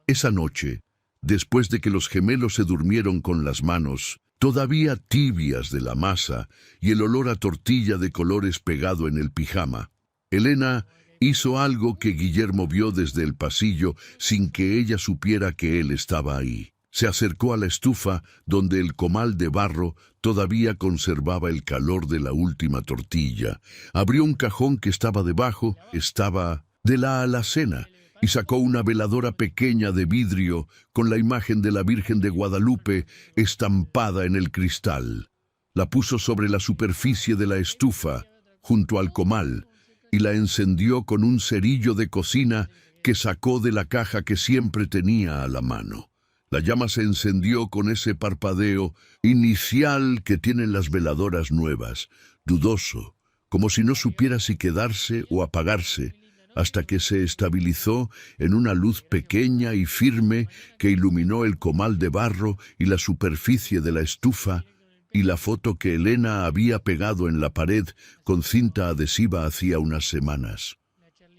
Esa noche, después de que los gemelos se durmieron con las manos todavía tibias de la masa y el olor a tortilla de colores pegado en el pijama, Elena hizo algo que Guillermo vio desde el pasillo sin que ella supiera que él estaba ahí. Se acercó a la estufa donde el comal de barro todavía conservaba el calor de la última tortilla. Abrió un cajón que estaba debajo, estaba de la alacena, y sacó una veladora pequeña de vidrio con la imagen de la Virgen de Guadalupe estampada en el cristal. La puso sobre la superficie de la estufa, junto al comal, y la encendió con un cerillo de cocina que sacó de la caja que siempre tenía a la mano. La llama se encendió con ese parpadeo inicial que tienen las veladoras nuevas, dudoso, como si no supiera si quedarse o apagarse, hasta que se estabilizó en una luz pequeña y firme que iluminó el comal de barro y la superficie de la estufa y la foto que Elena había pegado en la pared con cinta adhesiva hacía unas semanas.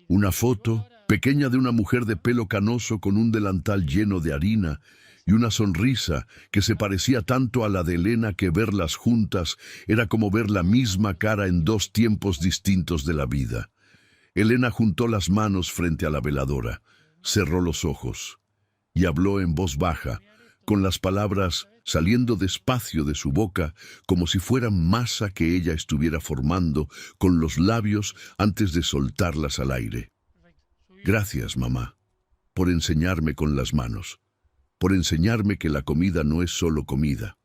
Una foto pequeña de una mujer de pelo canoso con un delantal lleno de harina y una sonrisa que se parecía tanto a la de Elena que verlas juntas era como ver la misma cara en dos tiempos distintos de la vida. Elena juntó las manos frente a la veladora, cerró los ojos y habló en voz baja, con las palabras saliendo despacio de su boca como si fueran masa que ella estuviera formando con los labios antes de soltarlas al aire. Gracias, mamá, por enseñarme con las manos, por enseñarme que la comida no es solo comida,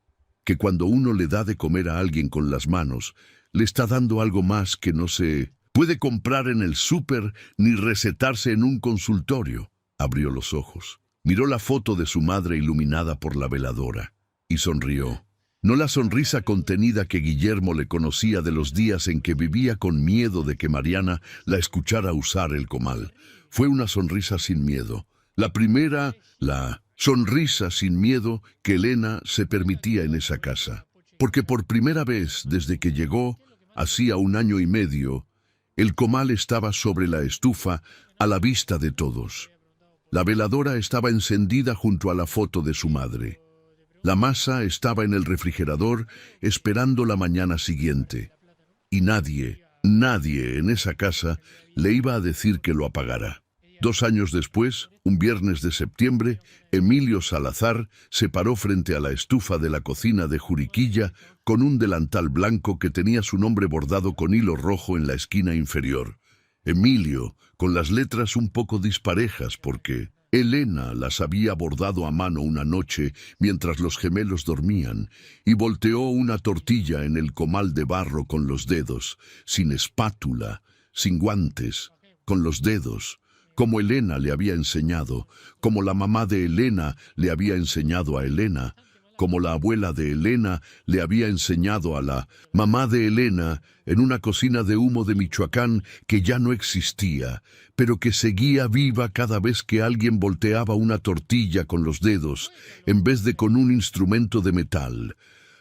que cuando uno le da de comer a alguien con las manos, le está dando algo más que no se puede comprar en el súper ni recetarse en un consultorio. Abrió los ojos, miró la foto de su madre iluminada por la veladora y sonrió. No la sonrisa contenida que Guillermo le conocía de los días en que vivía con miedo de que Mariana la escuchara usar el comal. Fue una sonrisa sin miedo. La primera, la sonrisa sin miedo que Elena se permitía en esa casa. Porque por primera vez desde que llegó, hacía 1 año y medio, el comal estaba sobre la estufa a la vista de todos. La veladora estaba encendida junto a la foto de su madre. La masa estaba en el refrigerador esperando la mañana siguiente. Y nadie en esa casa le iba a decir que lo apagara. 2 años después, un viernes de septiembre, Emilio Salazar se paró frente a la estufa de la cocina de Juriquilla con un delantal blanco que tenía su nombre bordado con hilo rojo en la esquina inferior. Emilio, con las letras un poco disparejas porque Elena las había bordado a mano una noche mientras los gemelos dormían, y volteó una tortilla en el comal de barro con los dedos, sin espátula, sin guantes, con los dedos, como Elena le había enseñado, como la mamá de Elena le había enseñado a Elena, como la abuela de Elena le había enseñado a la mamá de Elena, en una cocina de humo de Michoacán que ya no existía, pero que seguía viva cada vez que alguien volteaba una tortilla con los dedos, en vez de con un instrumento de metal.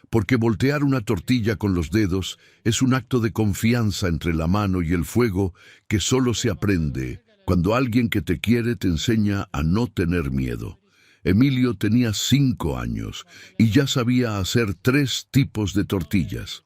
Porque voltear una tortilla con los dedos es un acto de confianza entre la mano y el fuego que solo se aprende cuando alguien que te quiere te enseña a no tener miedo. Emilio tenía 5 años y ya sabía hacer 3 tipos de tortillas: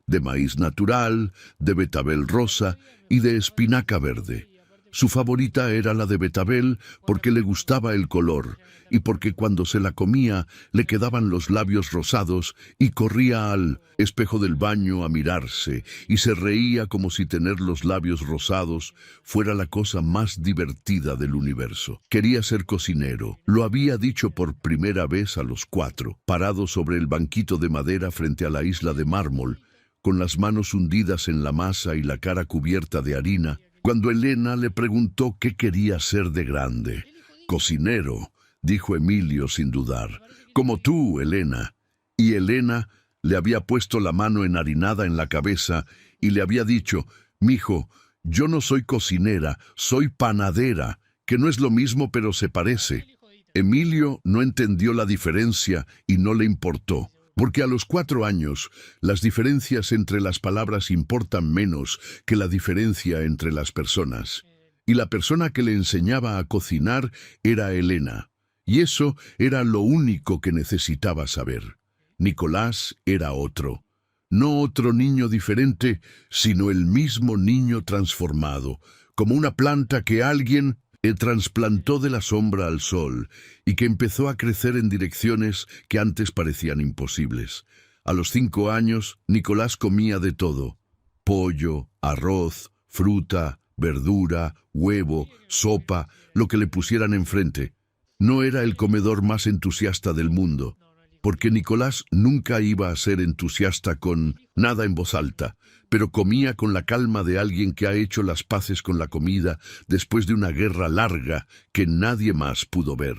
de maíz natural, de betabel rosa y de espinaca verde. Su favorita era la de betabel porque le gustaba el color y porque cuando se la comía le quedaban los labios rosados y corría al espejo del baño a mirarse y se reía como si tener los labios rosados fuera la cosa más divertida del universo. Quería ser cocinero. Lo había dicho por primera vez a los 4, parado sobre el banquito de madera frente a la isla de mármol, con las manos hundidas en la masa y la cara cubierta de harina, cuando Elena le preguntó qué quería ser de grande. «Cocinero», dijo Emilio sin dudar. «Como tú, Elena». Y Elena le había puesto la mano enharinada en la cabeza y le había dicho: «Mijo, yo no soy cocinera, soy panadera, que no es lo mismo pero se parece». Emilio no entendió la diferencia y no le importó, porque a los 4 años las diferencias entre las palabras importan menos que la diferencia entre las personas. Y la persona que le enseñaba a cocinar era Elena, y eso era lo único que necesitaba saber. Nicolás era otro, no otro niño diferente, sino el mismo niño transformado, como una planta que alguien trasplantó de la sombra al sol y que empezó a crecer en direcciones que antes parecían imposibles. A los 5 años, Nicolás comía de todo: pollo, arroz, fruta, verdura, huevo, sopa, lo que le pusieran enfrente. No era el comedor más entusiasta del mundo, porque Nicolás nunca iba a ser entusiasta con nada en voz alta, pero comía con la calma de alguien que ha hecho las paces con la comida después de una guerra larga que nadie más pudo ver.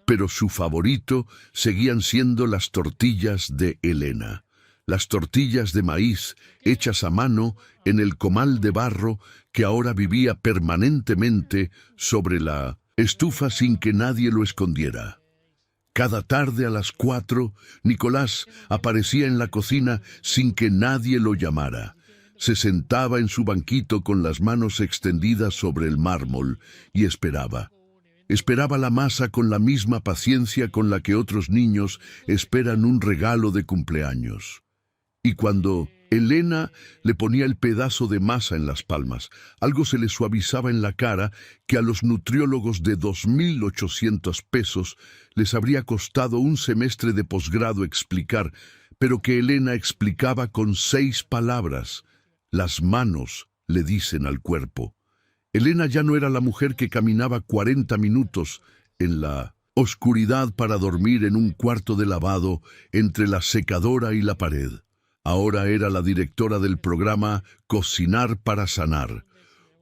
Pero su favorito seguían siendo las tortillas de Elena, las tortillas de maíz hechas a mano en el comal de barro que ahora vivía permanentemente sobre la estufa sin que nadie lo escondiera. Cada tarde a las 4, Nicolás aparecía en la cocina sin que nadie lo llamara. Se sentaba en su banquito con las manos extendidas sobre el mármol y esperaba. Esperaba la masa con la misma paciencia con la que otros niños esperan un regalo de cumpleaños. Y cuando Elena le ponía el pedazo de masa en las palmas, algo se le suavizaba en la cara que a los nutriólogos de 2.800 pesos les habría costado un semestre de posgrado explicar, pero que Elena explicaba con 6 palabras. Las manos le dicen al cuerpo. Elena ya no era la mujer que caminaba 40 minutos en la oscuridad para dormir en un cuarto de lavado entre la secadora y la pared. Ahora era la directora del programa Cocinar para Sanar,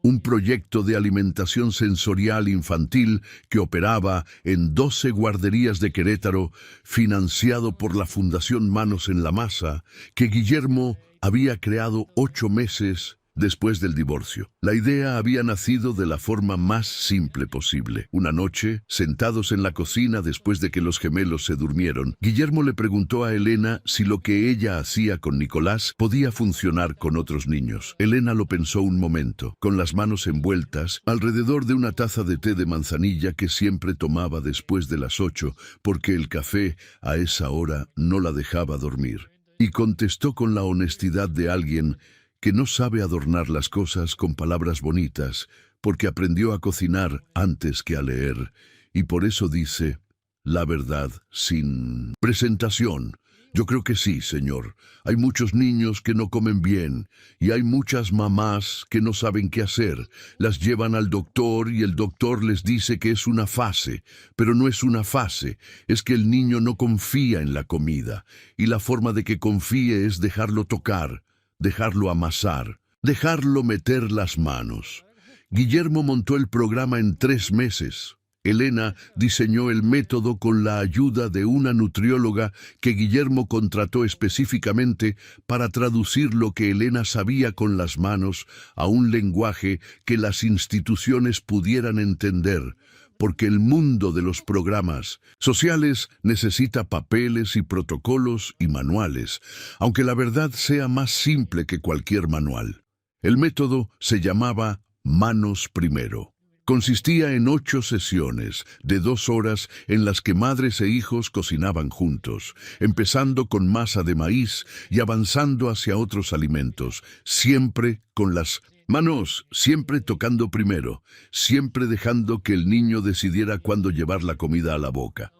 un proyecto de alimentación sensorial infantil que operaba en 12 guarderías de Querétaro, financiado por la Fundación Manos en la Masa, que Guillermo había creado 8 meses después del divorcio. La idea había nacido de la forma más simple posible. Una noche, sentados en la cocina después de que los gemelos se durmieron, Guillermo le preguntó a Elena si lo que ella hacía con Nicolás podía funcionar con otros niños. Elena lo pensó un momento, con las manos envueltas alrededor de una taza de té de manzanilla que siempre tomaba después de las 8, porque el café a esa hora no la dejaba dormir. Y contestó con la honestidad de alguien que no sabe adornar las cosas con palabras bonitas, porque aprendió a cocinar antes que a leer, y por eso dice la verdad sin presentación. Yo creo que sí, señor. Hay muchos niños que no comen bien y hay muchas mamás que no saben qué hacer. Las llevan al doctor y el doctor les dice que es una fase, pero no es una fase. Es que el niño no confía en la comida y la forma de que confíe es dejarlo tocar, dejarlo amasar, dejarlo meter las manos. Guillermo montó el programa en 3 meses. Elena diseñó el método con la ayuda de una nutrióloga que Guillermo contrató específicamente para traducir lo que Elena sabía con las manos a un lenguaje que las instituciones pudieran entender, porque el mundo de los programas sociales necesita papeles y protocolos y manuales, aunque la verdad sea más simple que cualquier manual. El método se llamaba Manos Primero. Consistía en 8 sesiones de 2 horas en las que madres e hijos cocinaban juntos, empezando con masa de maíz y avanzando hacia otros alimentos, siempre con las manos, siempre tocando primero, siempre dejando que el niño decidiera cuándo llevar la comida a la boca.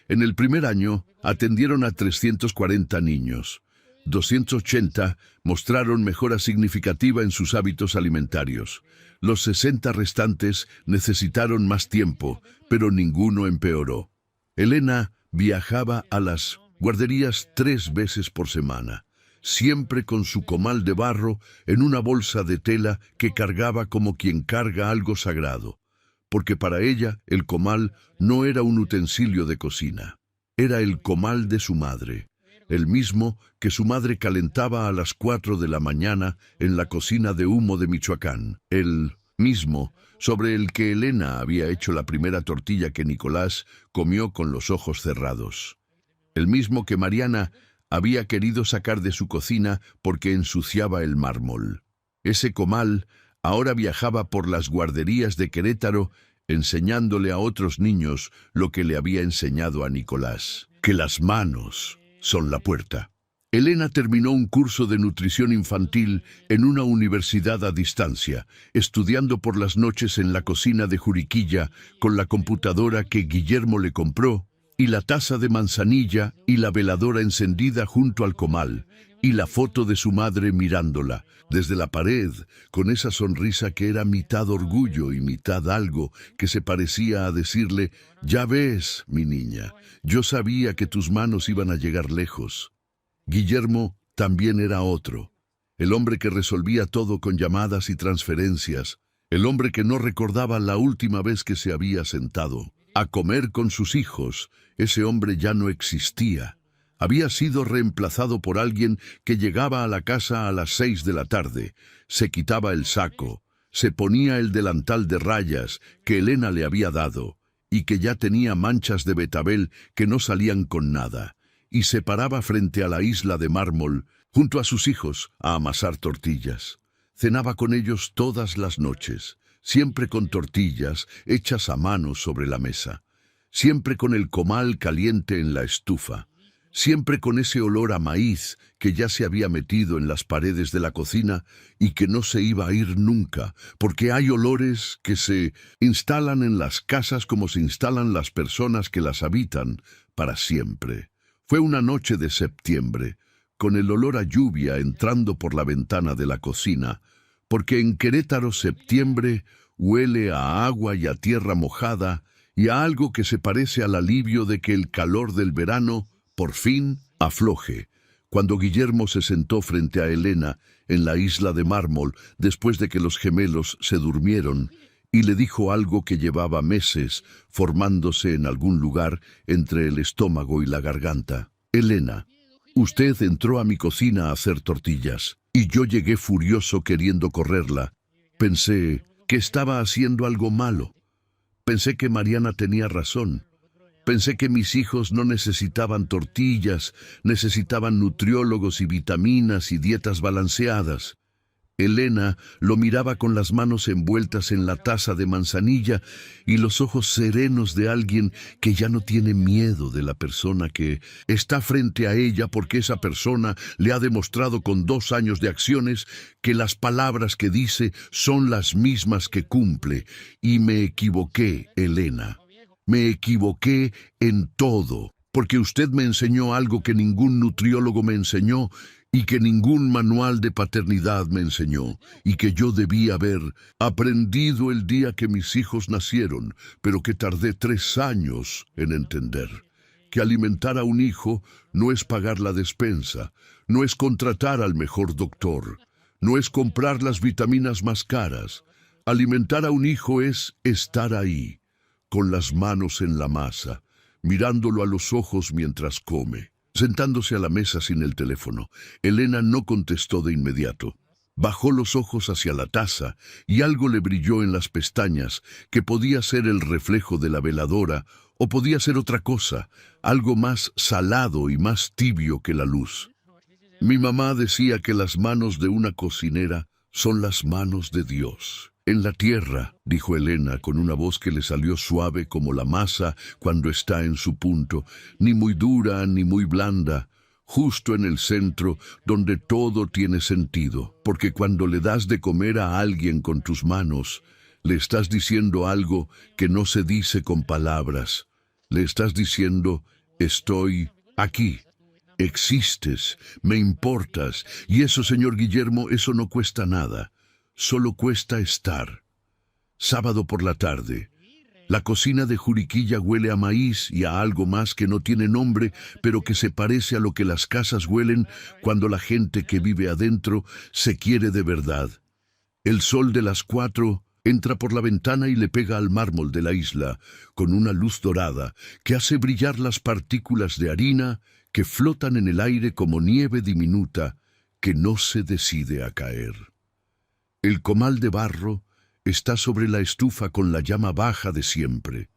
En el primer año atendieron a 340 niños. 280 mostraron mejora significativa en sus hábitos alimentarios. Los 60 restantes necesitaron más tiempo, pero ninguno empeoró. Elena viajaba a las guarderías 3 veces por semana, siempre con su comal de barro en una bolsa de tela que cargaba como quien carga algo sagrado, porque para ella el comal no era un utensilio de cocina, era el comal de su madre. El mismo que su madre calentaba a las 4 de la mañana en la cocina de humo de Michoacán. El mismo sobre el que Elena había hecho la primera tortilla que Nicolás comió con los ojos cerrados. El mismo que Mariana había querido sacar de su cocina porque ensuciaba el mármol. Ese comal ahora viajaba por las guarderías de Querétaro enseñándole a otros niños lo que le había enseñado a Nicolás, que las manos son la puerta. Elena terminó un curso de nutrición infantil en una universidad a distancia, estudiando por las noches en la cocina de Juriquilla con la computadora que Guillermo le compró, y la taza de manzanilla y la veladora encendida junto al comal, y la foto de su madre mirándola desde la pared, con esa sonrisa que era mitad orgullo y mitad algo que se parecía a decirle: «Ya ves, mi niña, yo sabía que tus manos iban a llegar lejos». Guillermo también era otro, el hombre que resolvía todo con llamadas y transferencias, el hombre que no recordaba la última vez que se había sentado a comer con sus hijos. Ese hombre ya no existía. Había sido reemplazado por alguien que llegaba a la casa a las 6 de la tarde, se quitaba el saco, se ponía el delantal de rayas que Elena le había dado y que ya tenía manchas de betabel que no salían con nada, y se paraba frente a la isla de mármol junto a sus hijos a amasar tortillas. Cenaba con ellos todas las noches, siempre con tortillas hechas a mano sobre la mesa, siempre con el comal caliente en la estufa, siempre con ese olor a maíz que ya se había metido en las paredes de la cocina y que no se iba a ir nunca, porque hay olores que se instalan en las casas como se instalan las personas que las habitan para siempre. Fue una noche de septiembre, con el olor a lluvia entrando por la ventana de la cocina, porque en Querétaro septiembre huele a agua y a tierra mojada y a algo que se parece al alivio de que el calor del verano por fin afloje. Cuando Guillermo se sentó frente a Elena en la isla de mármol después de que los gemelos se durmieron, y le dijo algo que llevaba meses formándose en algún lugar entre el estómago y la garganta. «Elena, usted entró a mi cocina a hacer tortillas, y yo llegué furioso queriendo correrla. Pensé que estaba haciendo algo malo. Pensé que Mariana tenía razón. Pensé que mis hijos no necesitaban tortillas, necesitaban nutriólogos y vitaminas y dietas balanceadas. Elena lo miraba con las manos envueltas en la taza de manzanilla y los ojos serenos de alguien que ya no tiene miedo de la persona que está frente a ella, porque esa persona le ha demostrado con 2 años de acciones que las palabras que dice son las mismas que cumple. Y me equivoqué, Elena. Me equivoqué en todo, porque usted me enseñó algo que ningún nutriólogo me enseñó y que ningún manual de paternidad me enseñó, y que yo debía haber aprendido el día que mis hijos nacieron, pero que tardé 3 años en entender. Que alimentar a un hijo no es pagar la despensa, no es contratar al mejor doctor, no es comprar las vitaminas más caras. Alimentar a un hijo es estar ahí, con las manos en la masa, mirándolo a los ojos mientras come. Sentándose a la mesa sin el teléfono, Elena no contestó de inmediato. Bajó los ojos hacia la taza y algo le brilló en las pestañas, que podía ser el reflejo de la veladora o podía ser otra cosa, algo más salado y más tibio que la luz. Mi mamá decía que las manos de una cocinera son las manos de Dios. En la tierra, dijo Elena con una voz que le salió suave como la masa cuando está en su punto, ni muy dura ni muy blanda, justo en el centro donde todo tiene sentido, porque cuando le das de comer a alguien con tus manos, le estás diciendo algo que no se dice con palabras. Le estás diciendo, estoy aquí. Existes, me importas, y eso, señor Guillermo, eso no cuesta nada. Solo cuesta estar. Sábado por la tarde. La cocina de Juriquilla huele a maíz y a algo más que no tiene nombre, pero que se parece a lo que las casas huelen cuando la gente que vive adentro se quiere de verdad. El sol de las 4 entra por la ventana y le pega al mármol de la isla con una luz dorada que hace brillar las partículas de harina que flotan en el aire como nieve diminuta que no se decide a caer. El comal de barro está sobre la estufa con la llama baja de siempre,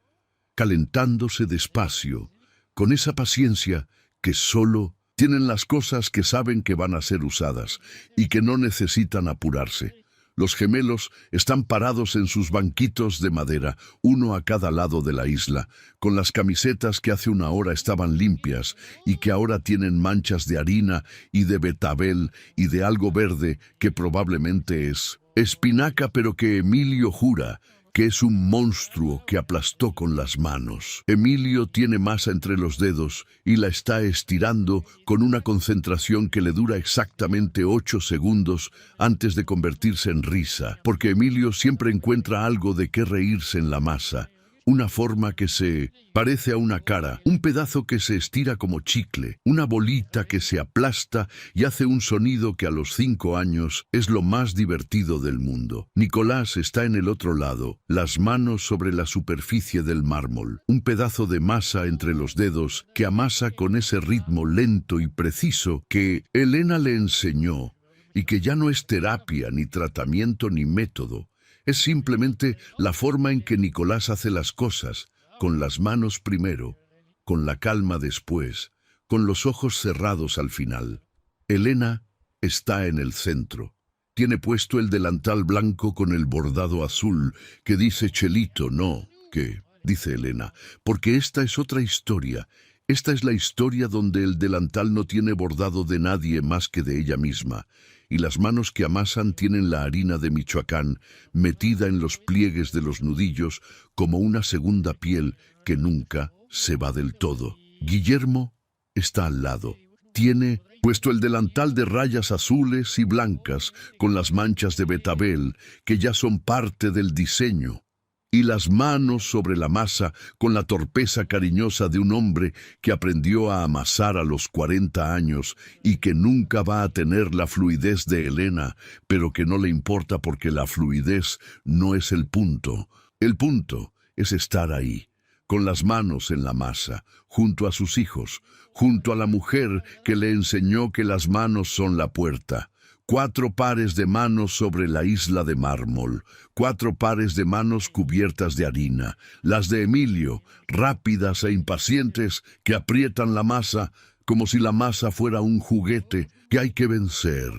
calentándose despacio, con esa paciencia que solo tienen las cosas que saben que van a ser usadas y que no necesitan apurarse. Los gemelos están parados en sus banquitos de madera, uno a cada lado de la isla, con las camisetas que hace una hora estaban limpias y que ahora tienen manchas de harina y de betabel y de algo verde que probablemente es espinaca, pero que Emilio jura que es un monstruo que aplastó con las manos. Emilio tiene masa entre los dedos y la está estirando con una concentración que le dura exactamente 8 segundos antes de convertirse en risa, porque Emilio siempre encuentra algo de qué reírse en la masa. Una forma que se parece a una cara, un pedazo que se estira como chicle, una bolita que se aplasta y hace un sonido que a los 5 años es lo más divertido del mundo. Nicolás está en el otro lado, las manos sobre la superficie del mármol, un pedazo de masa entre los dedos que amasa con ese ritmo lento y preciso que Elena le enseñó y que ya no es terapia, ni tratamiento, ni método. Es simplemente la forma en que Nicolás hace las cosas, con las manos primero, con la calma después, con los ojos cerrados al final. Elena está en el centro. Tiene puesto el delantal blanco con el bordado azul, que dice Chelito, no, que, dice Elena, porque esta es otra historia. Esta es la historia donde el delantal no tiene bordado de nadie más que de ella misma, y las manos que amasan tienen la harina de Michoacán metida en los pliegues de los nudillos como una segunda piel que nunca se va del todo. Guillermo está al lado. Tiene puesto el delantal de rayas azules y blancas con las manchas de betabel que ya son parte del diseño, y las manos sobre la masa con la torpeza cariñosa de un hombre que aprendió a amasar a los 40 años y que nunca va a tener la fluidez de Elena, pero que no le importa porque la fluidez no es el punto. El punto es estar ahí, con las manos en la masa, junto a sus hijos, junto a la mujer que le enseñó que las manos son la puerta. 4 pares de manos sobre la isla de mármol, 4 pares de manos cubiertas de harina, las de Emilio, rápidas e impacientes, que aprietan la masa como si la masa fuera un juguete que hay que vencer.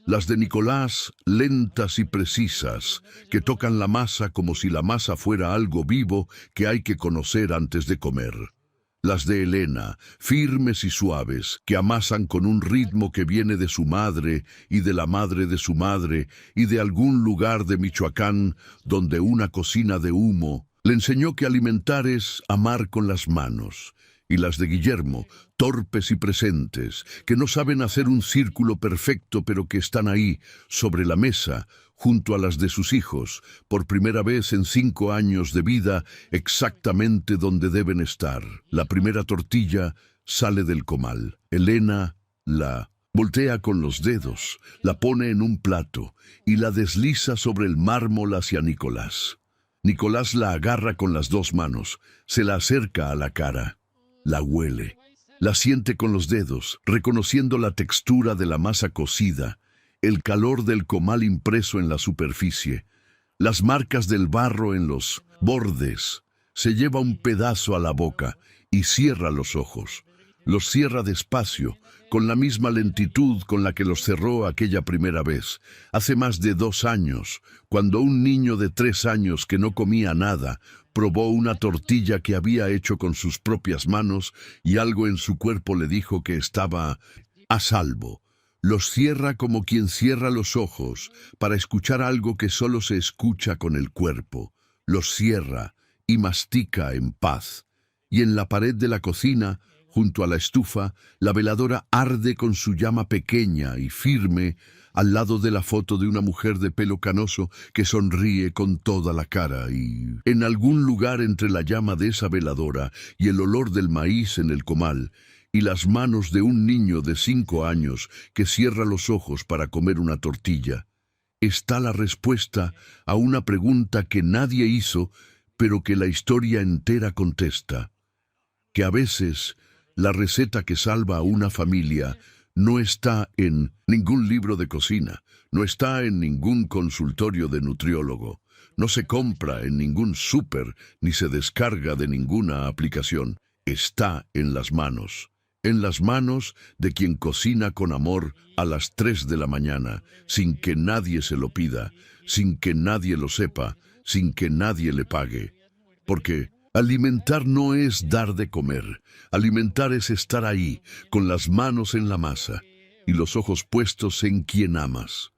Las de Nicolás, lentas y precisas, que tocan la masa como si la masa fuera algo vivo que hay que conocer antes de comer. Las de Elena, firmes y suaves, que amasan con un ritmo que viene de su madre y de la madre de su madre y de algún lugar de Michoacán donde una cocina de humo le enseñó que alimentar es amar con las manos. Y las de Guillermo, torpes y presentes, que no saben hacer un círculo perfecto pero que están ahí, sobre la mesa, junto a las de sus hijos, por primera vez en 5 años de vida, exactamente donde deben estar. La primera tortilla sale del comal. Elena la voltea con los dedos, la pone en un plato y la desliza sobre el mármol hacia Nicolás. Nicolás la agarra con las 2 manos, se la acerca a la cara. La huele, la siente con los dedos, reconociendo la textura de la masa cocida, el calor del comal impreso en la superficie, las marcas del barro en los bordes. Se lleva un pedazo a la boca y cierra los ojos. Los cierra despacio, con la misma lentitud con la que los cerró aquella primera vez, hace más de 2 años, cuando un niño de 3 años que no comía nada, probó una tortilla que había hecho con sus propias manos y algo en su cuerpo le dijo que estaba a salvo. Los cierra como quien cierra los ojos para escuchar algo que solo se escucha con el cuerpo. Los cierra y mastica en paz. Y en la pared de la cocina, junto a la estufa, la veladora arde con su llama pequeña y firme al lado de la foto de una mujer de pelo canoso que sonríe con toda la cara y, en algún lugar entre la llama de esa veladora y el olor del maíz en el comal, y las manos de un niño de 5 años que cierra los ojos para comer una tortilla, está la respuesta a una pregunta que nadie hizo, pero que la historia entera contesta, que a veces la receta que salva a una familia no está en ningún libro de cocina, no está en ningún consultorio de nutriólogo, no se compra en ningún súper ni se descarga de ninguna aplicación. Está en las manos de quien cocina con amor a las 3 de la mañana, sin que nadie se lo pida, sin que nadie lo sepa, sin que nadie le pague. Porque alimentar no es dar de comer, alimentar es estar ahí, con las manos en la masa y los ojos puestos en quien amas.